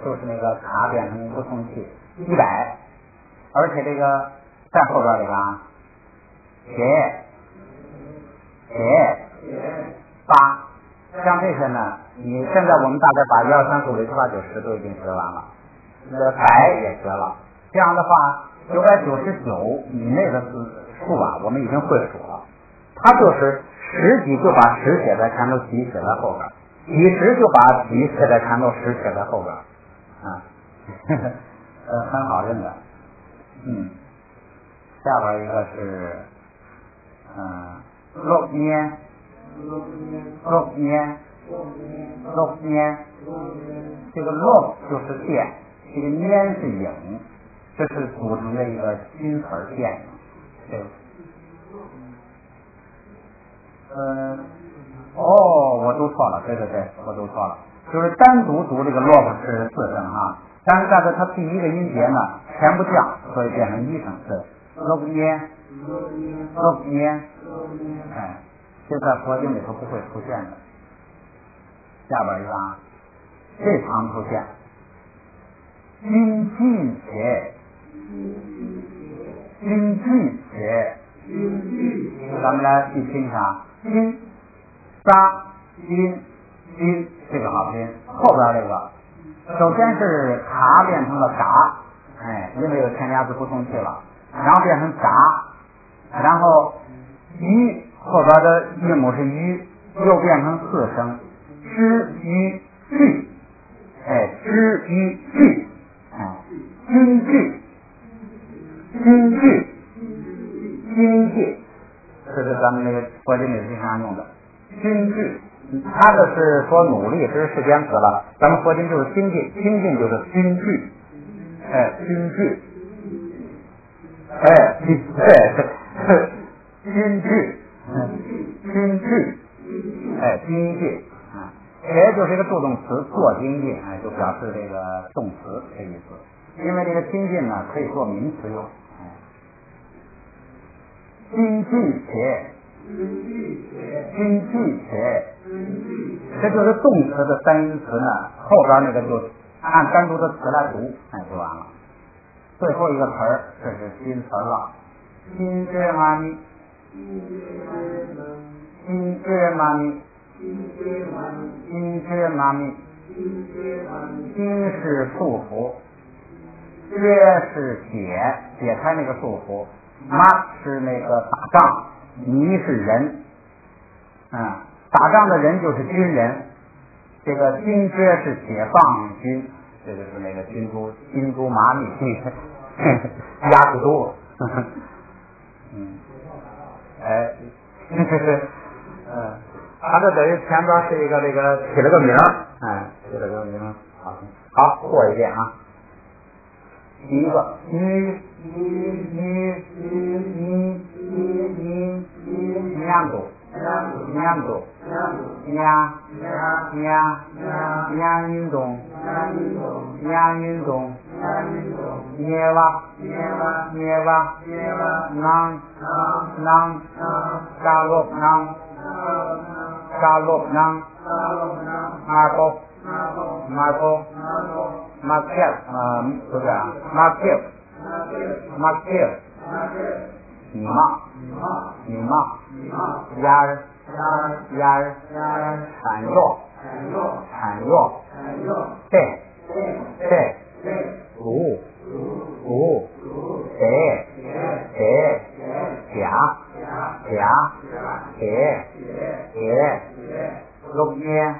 就是那个卡变成不通气100，而且这个在后边这个啊，8，像这些呢，你现在我们大概把1、2、3、4、5、6、7、8、9、10都已经学完了，100也学了，这样的话999以内的数啊，我们已经会数了。它就是十几就把十写在前头，几写在后边，几十就把几写在前头，十写在后边，啊，很好认的。下边一个是6年，这个6就是变，这个年是影，这是组成的一个新词变。对。我读错了，对，我读错了，就是单独读这个 log 是4声啊，但是在这它第一个音节呢全不降，所以变成1声，对，6年，哎，这在佛经里头不会出现的。下边一个啊，这常出现，君具且，咱们来去拼一下，君沙金这个好拼，后边这个首先是卡变成了嘎，因为有添加字不通气了，然后变成嘎，然后鱼后边的韵母是鱼，又变成4声，之于句，京剧，这是咱们那个佛经里经常用的京剧，他这是说努力，这是世间词了，咱们佛经就是精进，精进就是京剧，京剧，京剧，也就是一个助动词，做精进，就表示这个动词的意思。因为这个精进呢，可以做名词用。精进且，这就是动词的三音词呢，后边那个就按单独的词来读，就完了。最后一个词儿，这是新词了，新芝麻咪，心是束缚，约是解开那个束缚，妈是那个打仗，你是人，打仗的人就是军人，这个金靴是解放军，这就是那个金珠麻米鸭子多，他这等于前边是一个这个起了个名，起了个名，好，过一遍啊。第一个女娘度运动捏娃囊扎洛囊马波马切不是啊马切你妈鸭儿产弱对6年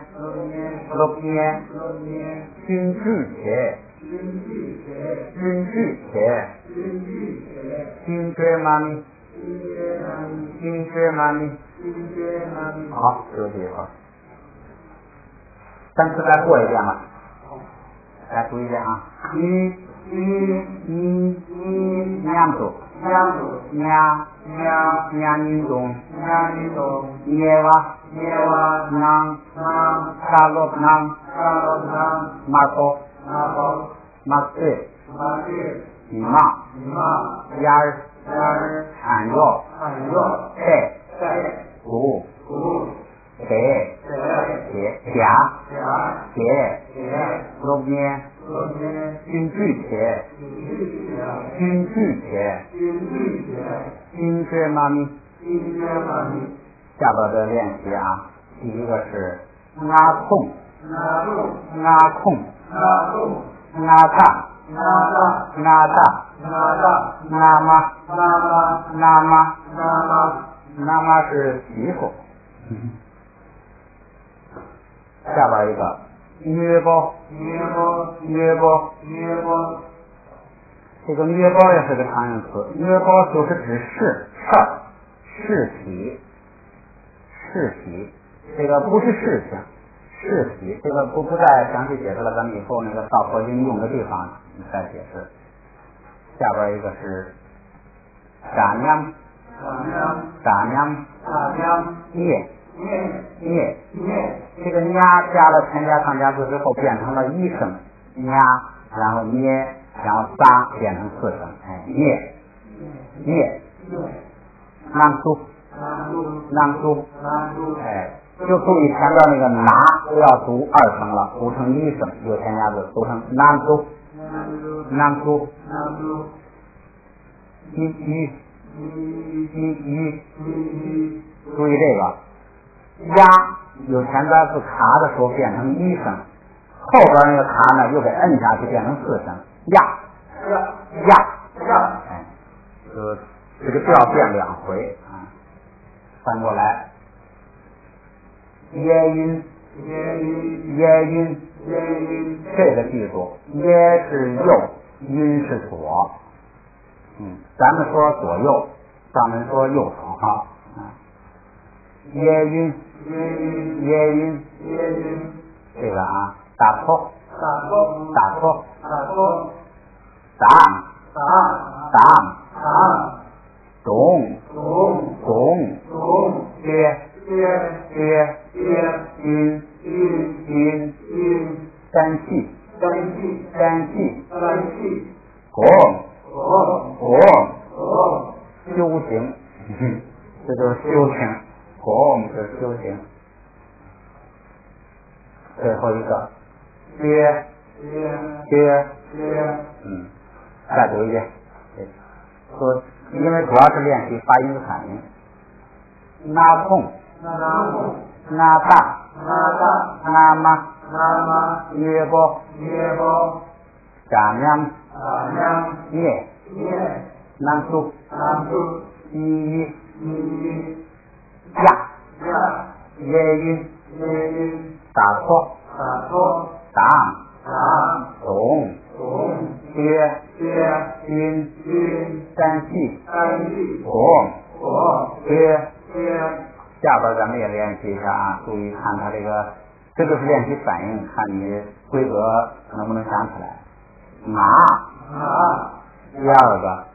君具且金靴妈咪好，休息一会儿，单词再过一遍吧，来读一遍啊。娘度运动捏娃囊沙洛囊马波马对你妈鸭儿产弱6年君具且金靴妈咪。下边的练习啊，第一个是拉控那妈是媳妇，下边一个约包，这个约包也是个常用词，约包就是指事儿、事体，这个不是事情，事体，这个不再详细解释了，咱们以后那个到佛经用的地方再解释。下边一个是傻娘，业，这个nha加了前加上加字之后变成了一声nha，然后捏，然后仨变成四声，业，囊书，就注意前边那个拿不要读二声了，读成一声，有前加字读成囊书，注意这个压有前边字卡的时候变成一声，后边那个卡呢又给摁下去变成四声，压，这个调变两回啊。翻过来，耶音，这个记住，耶是右，音是左。咱们说左右，上面说右手哈。耶音，这个啊，打错，懂，接，单气，修行，这就是修行，是修行。最后一个接，再读一遍。说，因为主要是练习发音的反应。那痛，那大，那妈，约波，假娘，耶，囊书，一呀，耶音，打错，懂，接，单气，接。下边咱们也练习一下啊，注意看它这就是练习反应，看你规则能不能想起来。第二个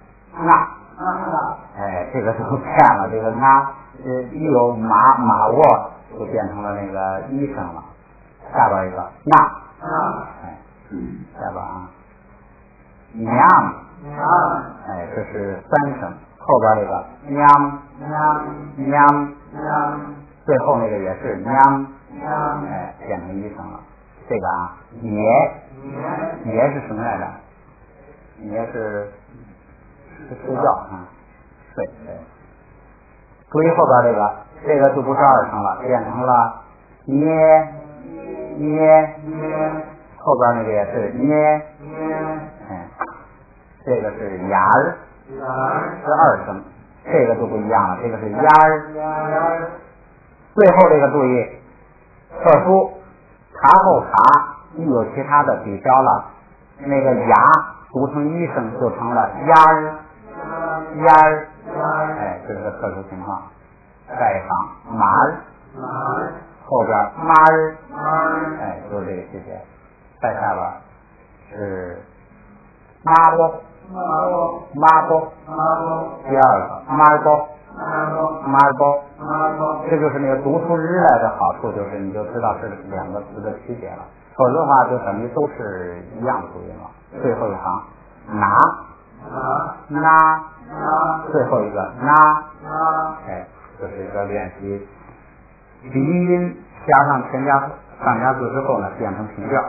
这个就变了，这个一有马沃就变成了那个一声了。下边一个下边啊，娘，这是三声，后边这个娘，最后那个也是娘，变成一声了。这个啊，也是什么来着？也是睡觉啊，睡。注意后边这个就不是二声了，变成了捏，后边那个也是捏，这个是牙儿，是二声，这个就不一样了，这个是牙儿。最后这个注意，特殊，卡后卡一有其他的抵消了，那个牙读成一声就成了牙儿，这是个特殊情况。再一行马儿，后边妈儿，就是这个区别。再下边是妈波，第二个妈波，这就是那个读出日来的好处，就是你就知道是两个词的区别了。否则的话就等于都是一样的读音了。最后一行最后一个就是一个练习鼻音加上前加上加字之后呢，变成平调。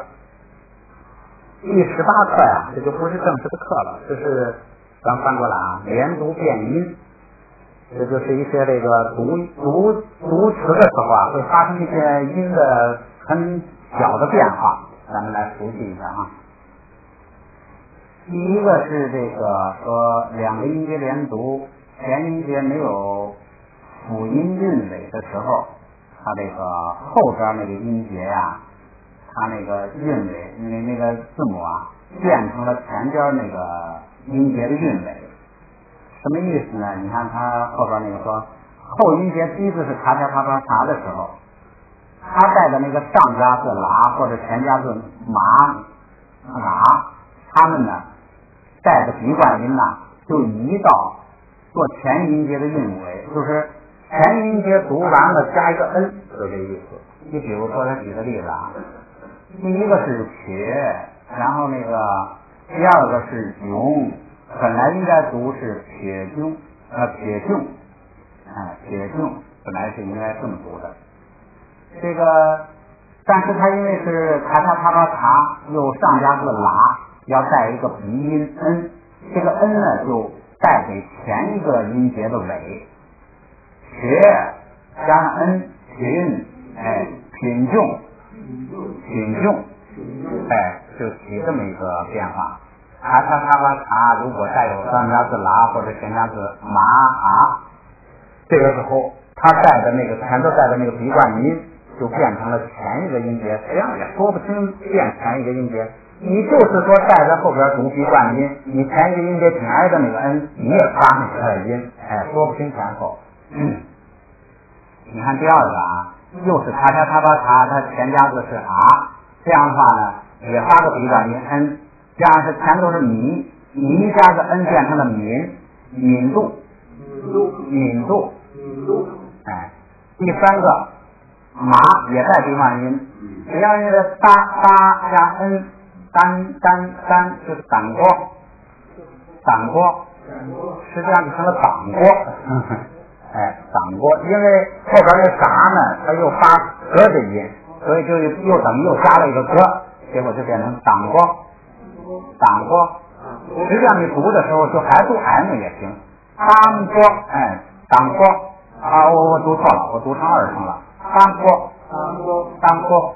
第18课呀，这就不是正式的课了，这是咱翻过来啊，连读变音，这就是一些这个读词的时候啊，会发生一些音的很小的变化，咱们来熟悉一下啊。第一个是这个说两个音节连读，前音节没有辅音韵尾的时候，它这个后边那个音节呀，它那个韵尾，那个字母啊，变成了前边那个音节的韵尾。什么意思呢？你看它后边那个说后音节第一字是咔嚓咔嚓嚓的时候，它带的那个上加字拉或者前加字马它们呢带的鼻冠音呢就移到做前音节的韵尾，就是前音节读完了加一个 n， 就这意思。你比如说他举个例子啊，第一个是撇，然后那个第二个是囧，本来应该读是撇囧，撇囧，撇囧本来是应该这么读的。这个，但是它因为是咔嚓咔嚓嚓，又上加个拉，要带一个鼻音 n， 这个 n 呢就带给前一个音节的尾，撇加上 n， 品，品囧，就起这么一个变化。咔嚓咔嚓嚓，如果带有上加字拉或者前加字马这个时候它带的那个前头带的那个鼻冠音就变成了前一个音节，这样也说不清变前一个音节。你就是说带在后边读鼻冠音，你前一个音节紧挨着那个 n， 你也发那个音，说不清前后。你看第二个啊，又是咔嚓咔嚓嚓，它前加字是这样的话呢，也发个鼻冠音 n， 这样是前头是米加个 n 变成了敏度。第三个马也带鼻冠音，只要那个哒加 n， 单就是党国，实际上就成了党国，党国，因为后边那啥呢，它又发格的音，所以就又等于又加了一个格，结果就变成党国。实际上你读的时候就还读 m 也行，党国我读错了，我读成2声了，当国，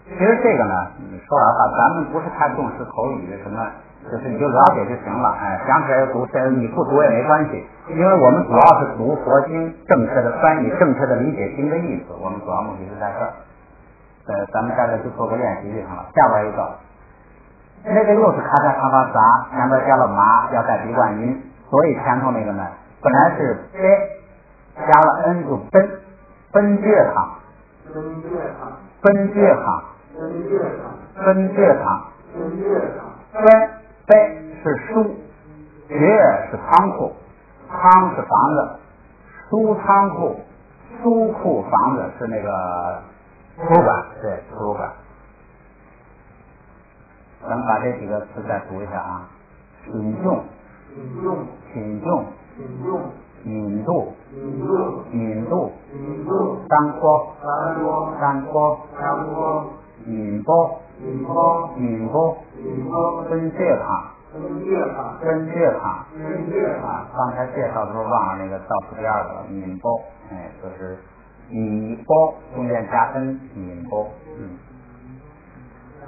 其实这个呢，说实话，咱们不是太重视口语什么，就是你就了解就行了，想起来读，你不读也没关系，因为我们主要是读佛经，正确的翻译，正确的理解经的意思，我们主要目的是在这儿。咱们在这就做个练习就行了。下边一个，那个又是咔嚓咔嚓嚓，前边加了马，要带鼻冠音，所以前头那个呢，本来是加了 n 就奔倔堂，奔是书，倔是仓库，仓是房子，书仓库，书库房子是那个图书馆，对，图书馆。咱们把这几个词再读一下啊，品囧，敏度，当国，敏波，真倔堂，刚才介绍的时候忘了那个倒数第二个了，敏波，就是米波中间加 n， 敏波，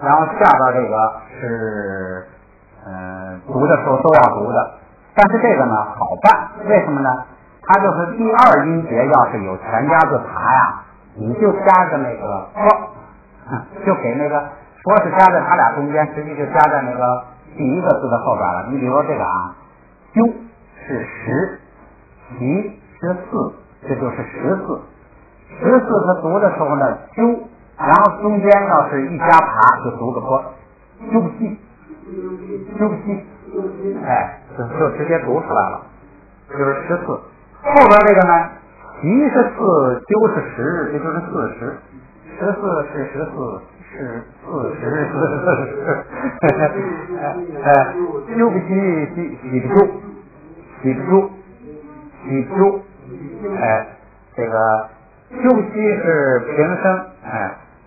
然后下边这个是读的时候都要读的，但是这个呢好办，为什么呢？它就是第二音节要是有前加字爬呀，你就加着那个就给那个说是加在它俩中间，实际就加在那个第一个字的后边了。你比如说这个纠是10，齐是4，这就是14它读的时候呢纠，然后中间要是一加爬就读个坡，纠不细，就直接读出来了，就是14。后边这个呢，齐是4，纠是10，这就是40，14是14，是40，纠不齐，洗不住，这个纠不齐是平声，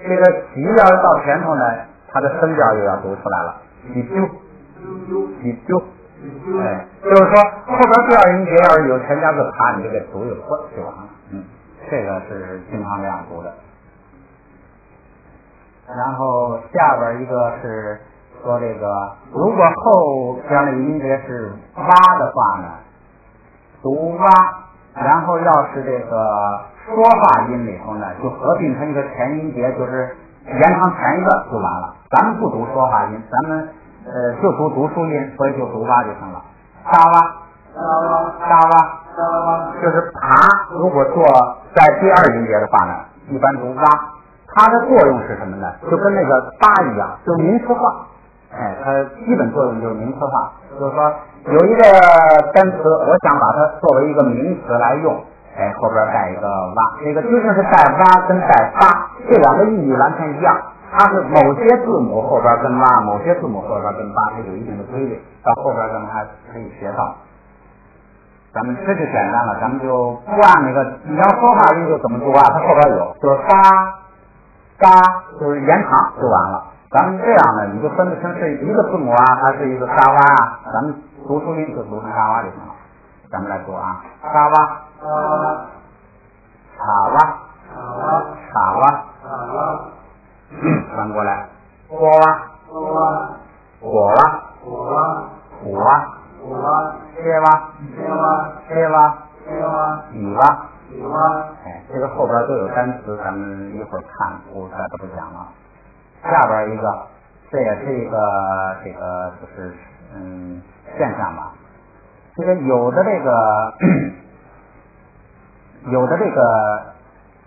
这个齐要是到前头呢，它的声调又要读出来了，洗纠。就是说后边第二音节要是有前加字爬，你就给读有坡就完了。这个是经常这样读的。然后下边一个是说这个，如果后边那个音节是蛙的话呢，读蛙，然后要是这个说话音里头呢，就合并成一个前音节，就是延长前一个就完了。咱们不读说话音，咱们就读读书音，所以就读哇就成了。沙哇，就是爬。如果做在第二音节的话呢，一般读哇。它的作用是什么呢？就跟那个八一样，就是名词化。它基本作用就是名词化，就是说有一个单词，我想把它作为一个名词来用，后边带一个哇，这个究竟是带哇跟带发这两个意义完全一样。它是某些字母后边跟哇，某些字母后边跟发，它有一定的规律，到后边咱们还可以学到。咱们这就简单了，咱们就不按那个你要说话音就怎么读啊，它后边有就是嘎，就是延长就完了。咱们这样呢，你就分不清是一个字母啊，还是一个沙哇啊。咱们读出音就读成沙哇就行了。咱们来读啊，沙哇，叉哇，翻过来，锅哇，果哇，苦哇，切哇，雨哇。这个后边都有单词，咱们一会儿看，我才不讲了。下边一个，这也是一个就是现象吧。这个有的这个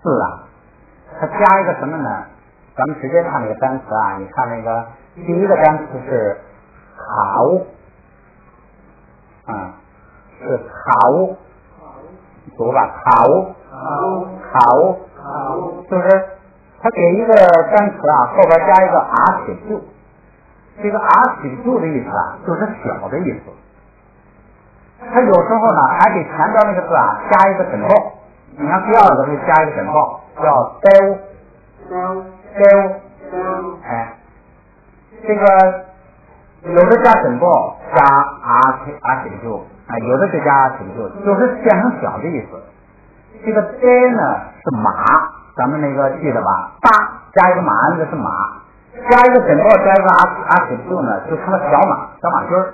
字啊，它加一个什么呢？咱们直接看那个单词啊，你看那个第一个单词是考，是考，读吧，考，就是他给一个单词啊，后边加一个 r 起就，这个 r 起就的意思啊，就是小的意思。他有时候呢，还给前边那个字啊加一个枕头。你看第二个会加一个枕头，叫 del， 这个有的加枕头加 r 起就，有的就加 r 起就，就是变成小的意思。这个 del 呢是马。咱们那个记得吧？大加一个马，那个是马，加一个枕头，加一个阿起就呢，就成了小马驹儿。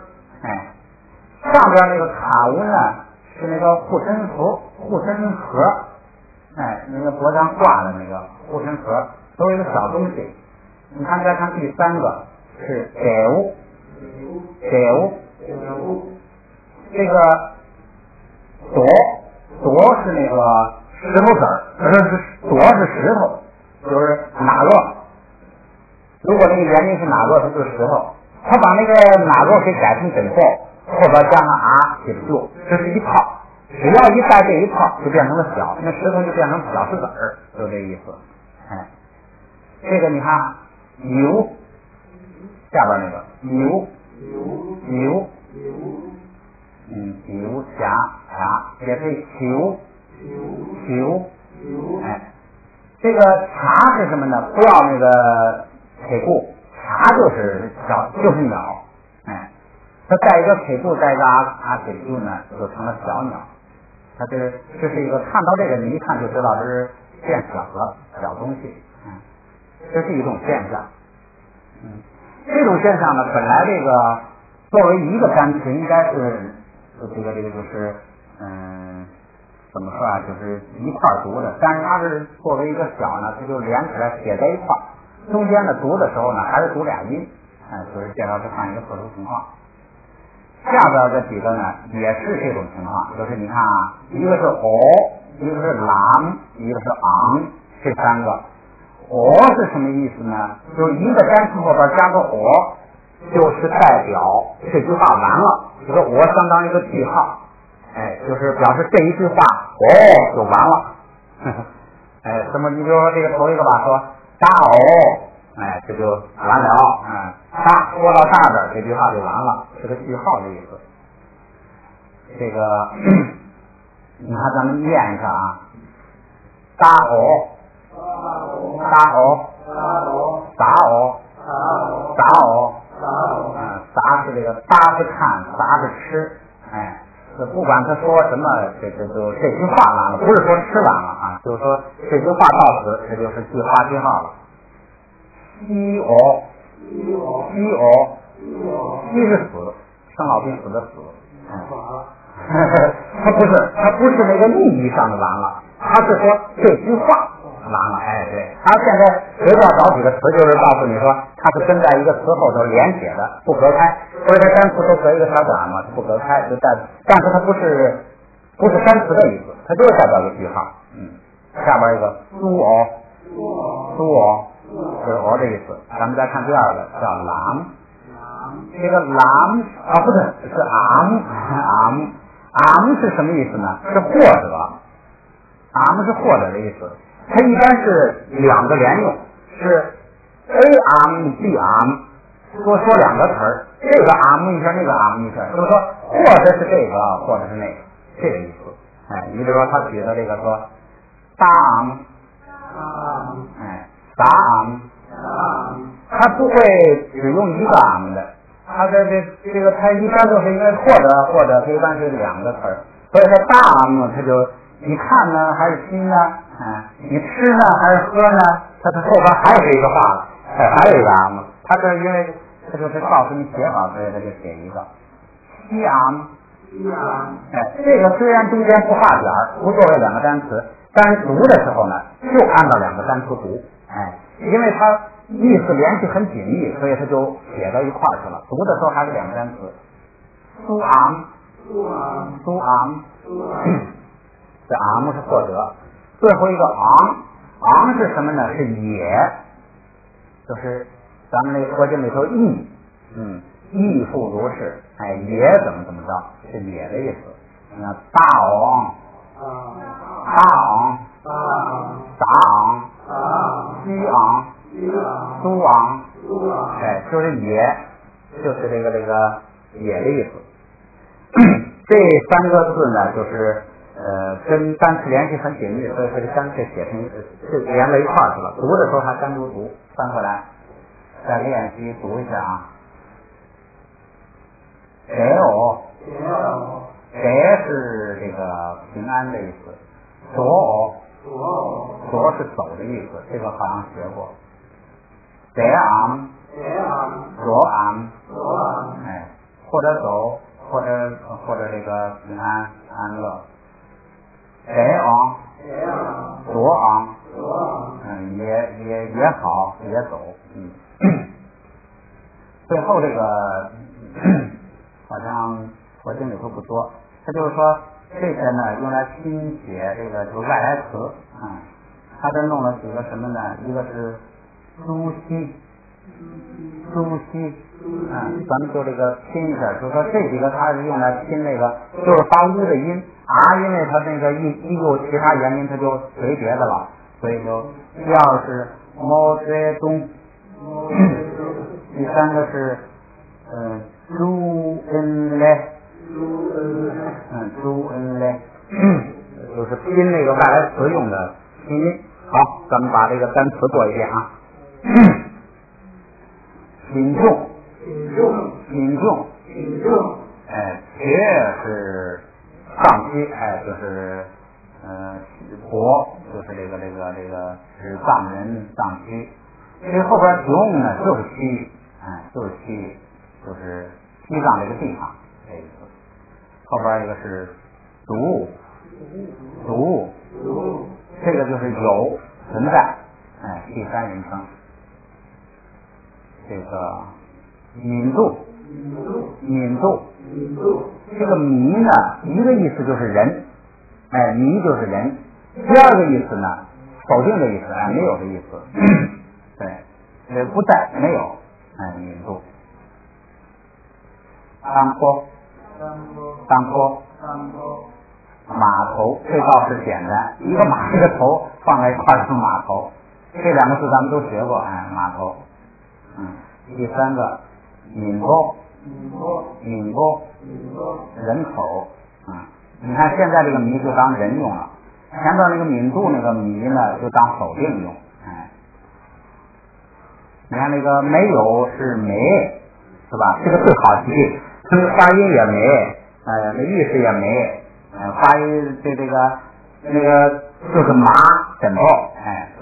上边那个卡乌呢是那个护身符、护身盒，那个脖上挂的那个护身盒，都是一个小东西。你看再看第三个是狗，这个朵是那个石头子儿，朵是石头，就是哪个？如果那个原因是哪个，它就是石头。他把那个哪个给改成枕头，后边加上啊起就，这是一套。只要一带这一套，就变成了小，那石头就变成小石子儿，就这意思。这个你看牛，下边那个牛，牛侠，也可以球。这个茶是什么呢？不要那个铁固，茶就是鸟，它带一个铁固，带一个阿铁固呢，就成了小鸟。它这是一个看到这个，你一看就知道这是变小了，小东西，这是一种现象。这种现象呢，本来这个作为一个单词，应该是这个就是怎么说啊？就是一块读的，但是它是作为一个小呢，它就连起来写在一块，中间呢读的时候呢，还是读俩音，就是介绍这样一个特殊情况。下边这几个呢，也是这种情况，就是你看啊，一个是一个是狼，一个是昂，这三个。是什么意思呢？就是一个单词后边加个就是代表这句话完了，这个相当于一个句号。就是表示这一句话就完了。什么？你比如说这个头一个吧，说大这就完了。他说到大这儿，这句话就完了，是个句号的意思。这个你看咱们念一下啊，大撒是这个撒是看，撒是吃。不管他说什么，这句话完了，不是说吃完了啊，就是说这句话到此，这就是句号了。西是死，生老病死的死。它不是那个意义上的完了，它是说这句话完了。哎，对，它现在随便找几个词，就是告诉你说它是跟在一个词后头连写的，不隔开，所以它单词都隔一个小点嘛，不隔开就代，但是它不是单词的意思，它就是代表一个句号。下边一个苏哦，是哦的意思。咱们再看第二个叫狼，这个狼不对，是昂是什么意思呢？是或者，昂是或者的意思。它一般是两个连用，是 A arm B arm， 说两个词儿，这个 arm 一下，那个 arm 一下，就是说或者是这个，或者是那个，这个意思。哎，你比如说他举的这个说大昂，撒昂，他不会只用一个昂的，他的这个他一般都是因为或者他一般是两个词儿，所以说大昂呢，他就你看呢还是听呢，你吃呢还是喝呢，他后边还有一个话了，还有一个昂，他这因为他就是告诉你写法，所以他就写一个西昂。这个虽然中间不画点儿，不作为两个单词，但是读的时候呢，就按照两个单词读。因为它意思联系很紧密，所以它就写到一块儿去了。读的时候还是两个单词。苏昂，这昂是或者，最后一个昂是什么呢？是也，就是咱们那个佛经里头义，义复如是，也怎么着，是也的意思。那大昂，杂昂，西昂，苏昂，就是也，就是这个也的意思。这三个字呢，就是跟单词联系很紧密，所以说这三个写成是连在一块儿去了。读的时候还单独读，翻回来再练习读一下啊。谁是这个平安的意思，左是走的意思，这个好像学过。左昂，或者走，或者这个平安安乐。左昂，也好，也走，最后这个好像佛经里头不多，他就是说这些呢用来拼写这个就是外来词，他这弄了几个什么呢？一个是苏西，咱们就这个拼一下，就是说这几个它是用来拼那个，就是发乌的音因为它那个一有其他原因，它就随别的了，所以就第二是毛泽东，第三个是朱恩来，就是拼那个外来词用的拼音。好，咱们把这个单词做一遍啊。品重，觉是上期，就是佛，就是这个是藏人藏区。这后边用呢就是区域，就是西藏这个地方这个意思。后边一个是独，这个就是有存在，第三人称。这个民度，这个迷呢，一个意思就是人，迷就是人。第二个意思呢，否定的意思，没有的意思。对，不在，没有，民度。当坡，码头，这倒是简单，一个马一个头放在一块是码头，这两个字咱们都学过，码头。第三个民族，人口，你看现在这个迷就当人用了，前边那个民族那个迷呢就当否定用，你看那个没有是没，是吧？这个最好记，发音也没，那意思也没，发音这个那个就是马枕头，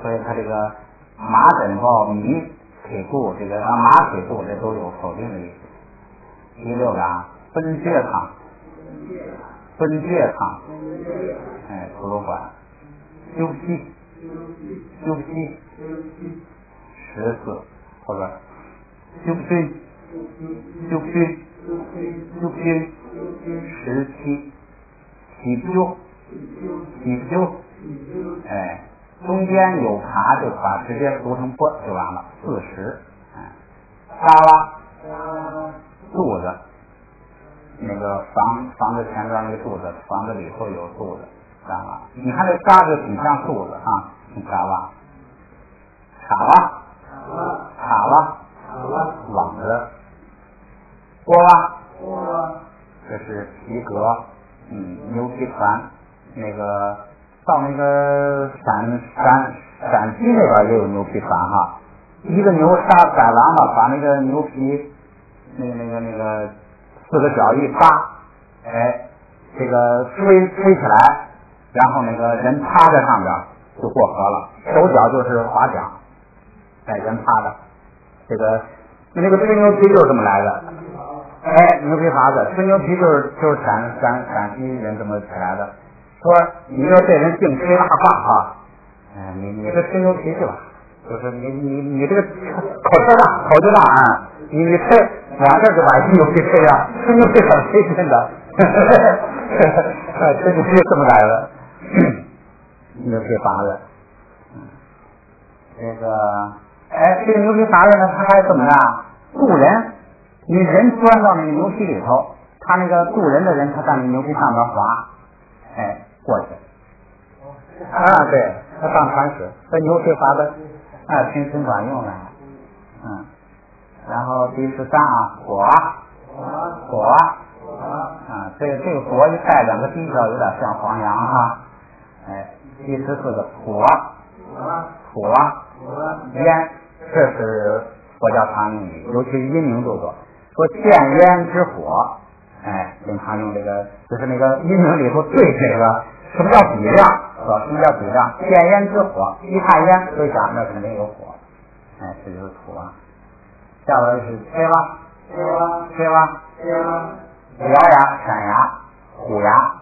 所以它这个马枕头迷。铁固这个马铁固这都有否定的意思。第六个分穴堂，分爵堂，图书馆，休息14后边休息17起修，中间有卡就把直接读成波就完了。40，沙拉肚子，那个房子前边那个肚子，房子里头有肚子，知道吧？你看这沙就挺像肚子啊，你知道吧？卡了，网子，锅了，这是皮革，牛皮船，那个到那个陕西那边也有牛皮船哈，一个牛杀宰完了，把那个牛皮那个4个角一扒，这个吹起来，然后那个人趴在上边就过河了，手脚就是划桨，人趴着，这个那个吹牛皮就是这么来的。牛皮筏子吹牛皮就是陕西人这么起来的。说你说这人净吹大话啊，你这吹牛皮去吧，就是你这个口就大啊，你吹往这就把牛皮吹啊，吹牛皮很费劲的，吹牛皮这么来的，牛皮筏子，这个牛皮筏子呢，它还怎么样？渡人。你人钻到那个牛皮里头，他那个渡人的人，他在那牛皮上面滑，过去。对，他当船使，这牛皮筏子，挺管用的。然后第13火，这个火一带2个低调，有点像黄羊哈。第14个火，烟，这是佛教常用语，尤其是阴明著作。说见烟之火，经常用这个，就是那个阴明里头对这个什么叫比量，什么叫比量？见烟之火，一看烟就想那肯定有火，这就是土啊。下边是吹蛙，獠牙、闪牙、虎牙，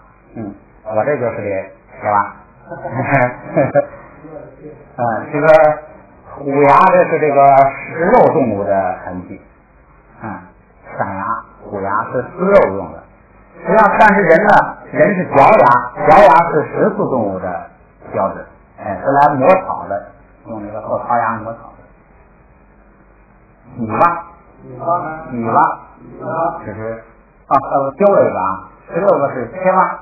我这就是这吹蛙。这个虎牙这是这个食肉动物的痕迹，闪牙、虎牙是食肉用的。实际上，但是人呢，人是獠牙是食素动物的标志，是来磨草的，用那个后槽牙磨草的。女娲，这是丢了一个啊，16个是切蛙，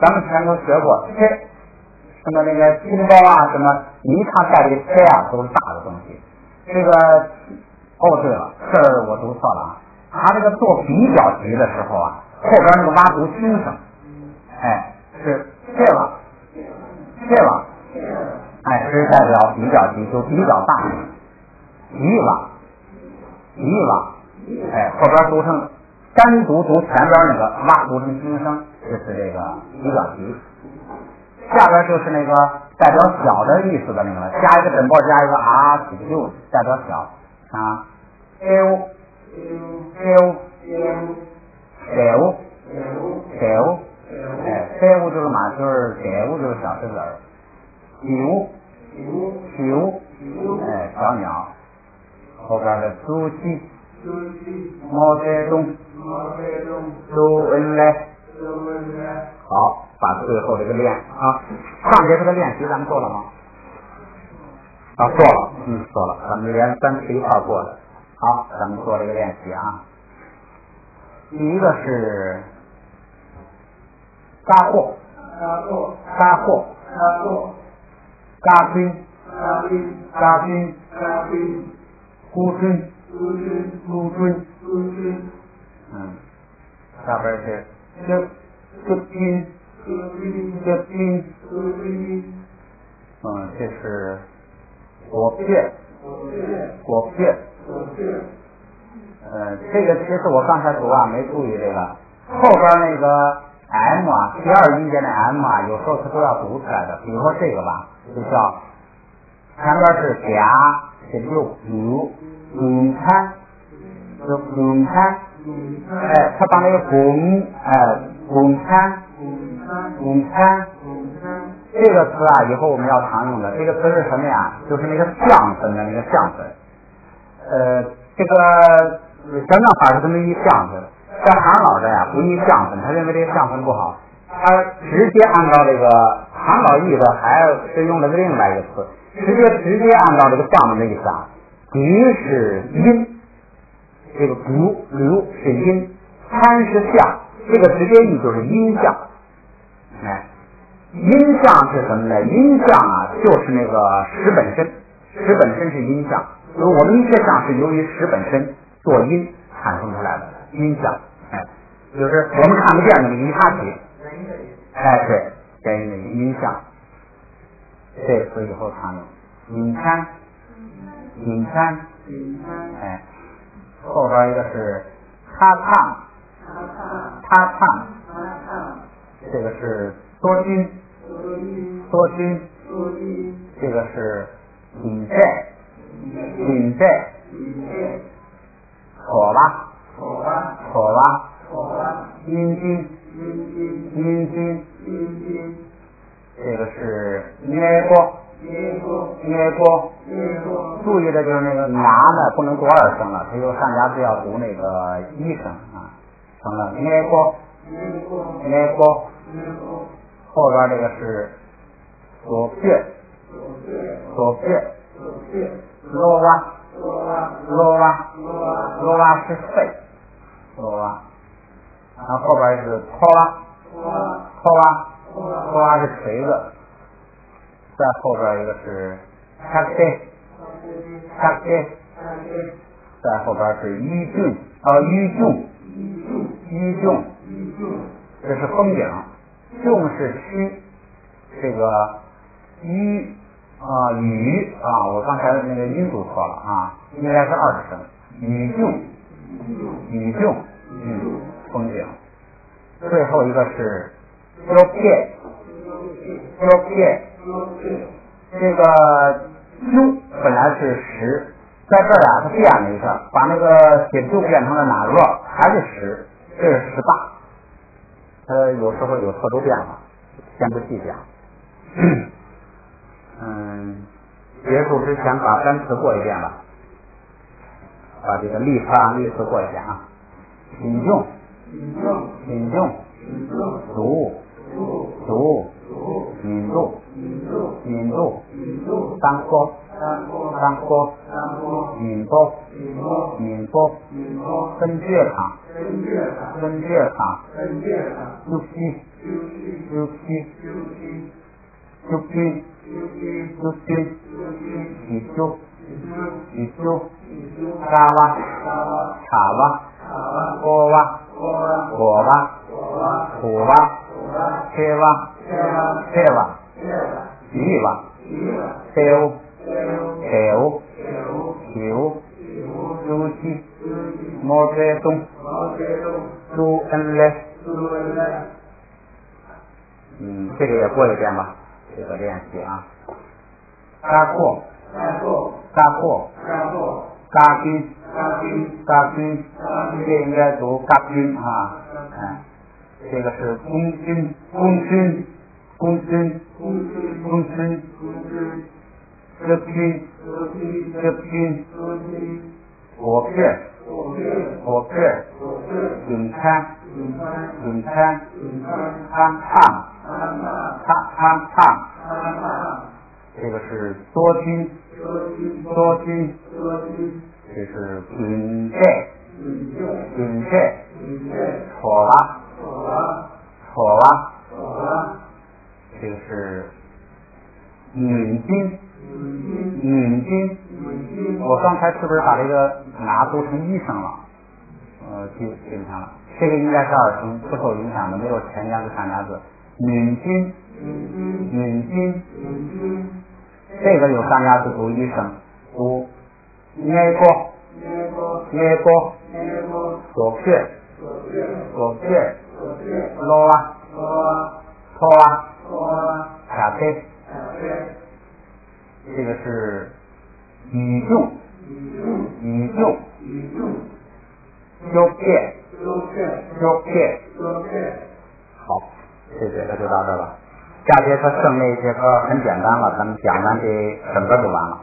咱们前头学过切，什么那个金包啊，什么你一看带这个切啊，都是大的东西。这个对了，这我读错了啊。他这个做比较级的时候啊，后边那个蛙读轻声，是切了，是代表比较级，就比较大。鱼蛙，后边读成单独读前边那个蛙读成轻声，这是这个比较级。下边就是那个代表小的意思的那个了，加一个枕包，加一个起就代表小啊。狗就是马蹄儿，狗就是小石子儿。狗，小鸟。后边的猪鸡，毛泽东，周恩来。好，把最后这个练啊，上节课的练习咱们做了吗？做了，做了，咱们连3次一块过的。好，咱们做这个练习啊。第一个是嘎货，嘎军，孤军，下边是这军，这是果片，这个其实我刚才读没注意这个后边那个 M 第2音节的 M 有时候它都要读出来的。比如说这个吧，就叫前边是甲，这就有餐，它把那个拱餐，这个词啊，以后我们要常用的。这个词是什么呀？就是那个象分的那个象分。这个讲讲法是这么一象分，在韩老这呀不一象分，他认为这个象分不好，他直接按照这个韩老译的还是用了另外一个词，直接按照这个象分的意思啊，笛是音，这个鼓是音，参是象，这个直接译就是音象。音象是什么呢？音象啊，就是那个识本身，识本身是音象，就是我们一切象是由于识本身做音产生出来的音象，就是我们看不见的那个一插体，对，原因的音象，这个词以后常用。引餐，后边一个是他唱，这个是多君，这个是引在，火吧，阴君，这个是捏锅，注意的就是那个拿呢不能读二声了，它有上下字要读那个一声啊，成了捏锅，后边这个是左撇，罗哇是肺，然后后边是拖哇是锤子，再后边一个是叉 K，再后边是淤峻，这是风景，峻是虚，这个雨我刚才那个音读错了啊，应该是二声，雨峻，风景。最后一个是胶片，这个鸠本来是十，在这儿啊它变了一下，把那个写鸠变成了哪个？还是十，这是18。它有时候有特殊变化，先不细讲。结束之前把单词过一遍吧，把这个例词过一遍啊。引用，读，引渡，当坡，引波，分界场，休息，雨修，沙哇，茶哇，锅哇，火哇，土哇，切哇，鱼哇，丢，休息，莫这东，朱恩嘞，这个也过一遍吧，这个练习啊。嘎过，嘎军，这应该读嘎军啊，这个是公军，这军，火片，引餐，烫，这个是多军，这是允介，妥哇，这个是允军，我刚才是不是把这个拿读成一声了？记不上了，这个应该是二声，不受影响的，没有前加字上加字。允军，这个有上加字读一声，读捏锅，左撇，罗哇，拖哇，卡佩，这个是语重，修片，修片，好，这节课就到这儿了。下节课剩那节课很简单了，咱们讲完这整个就完了。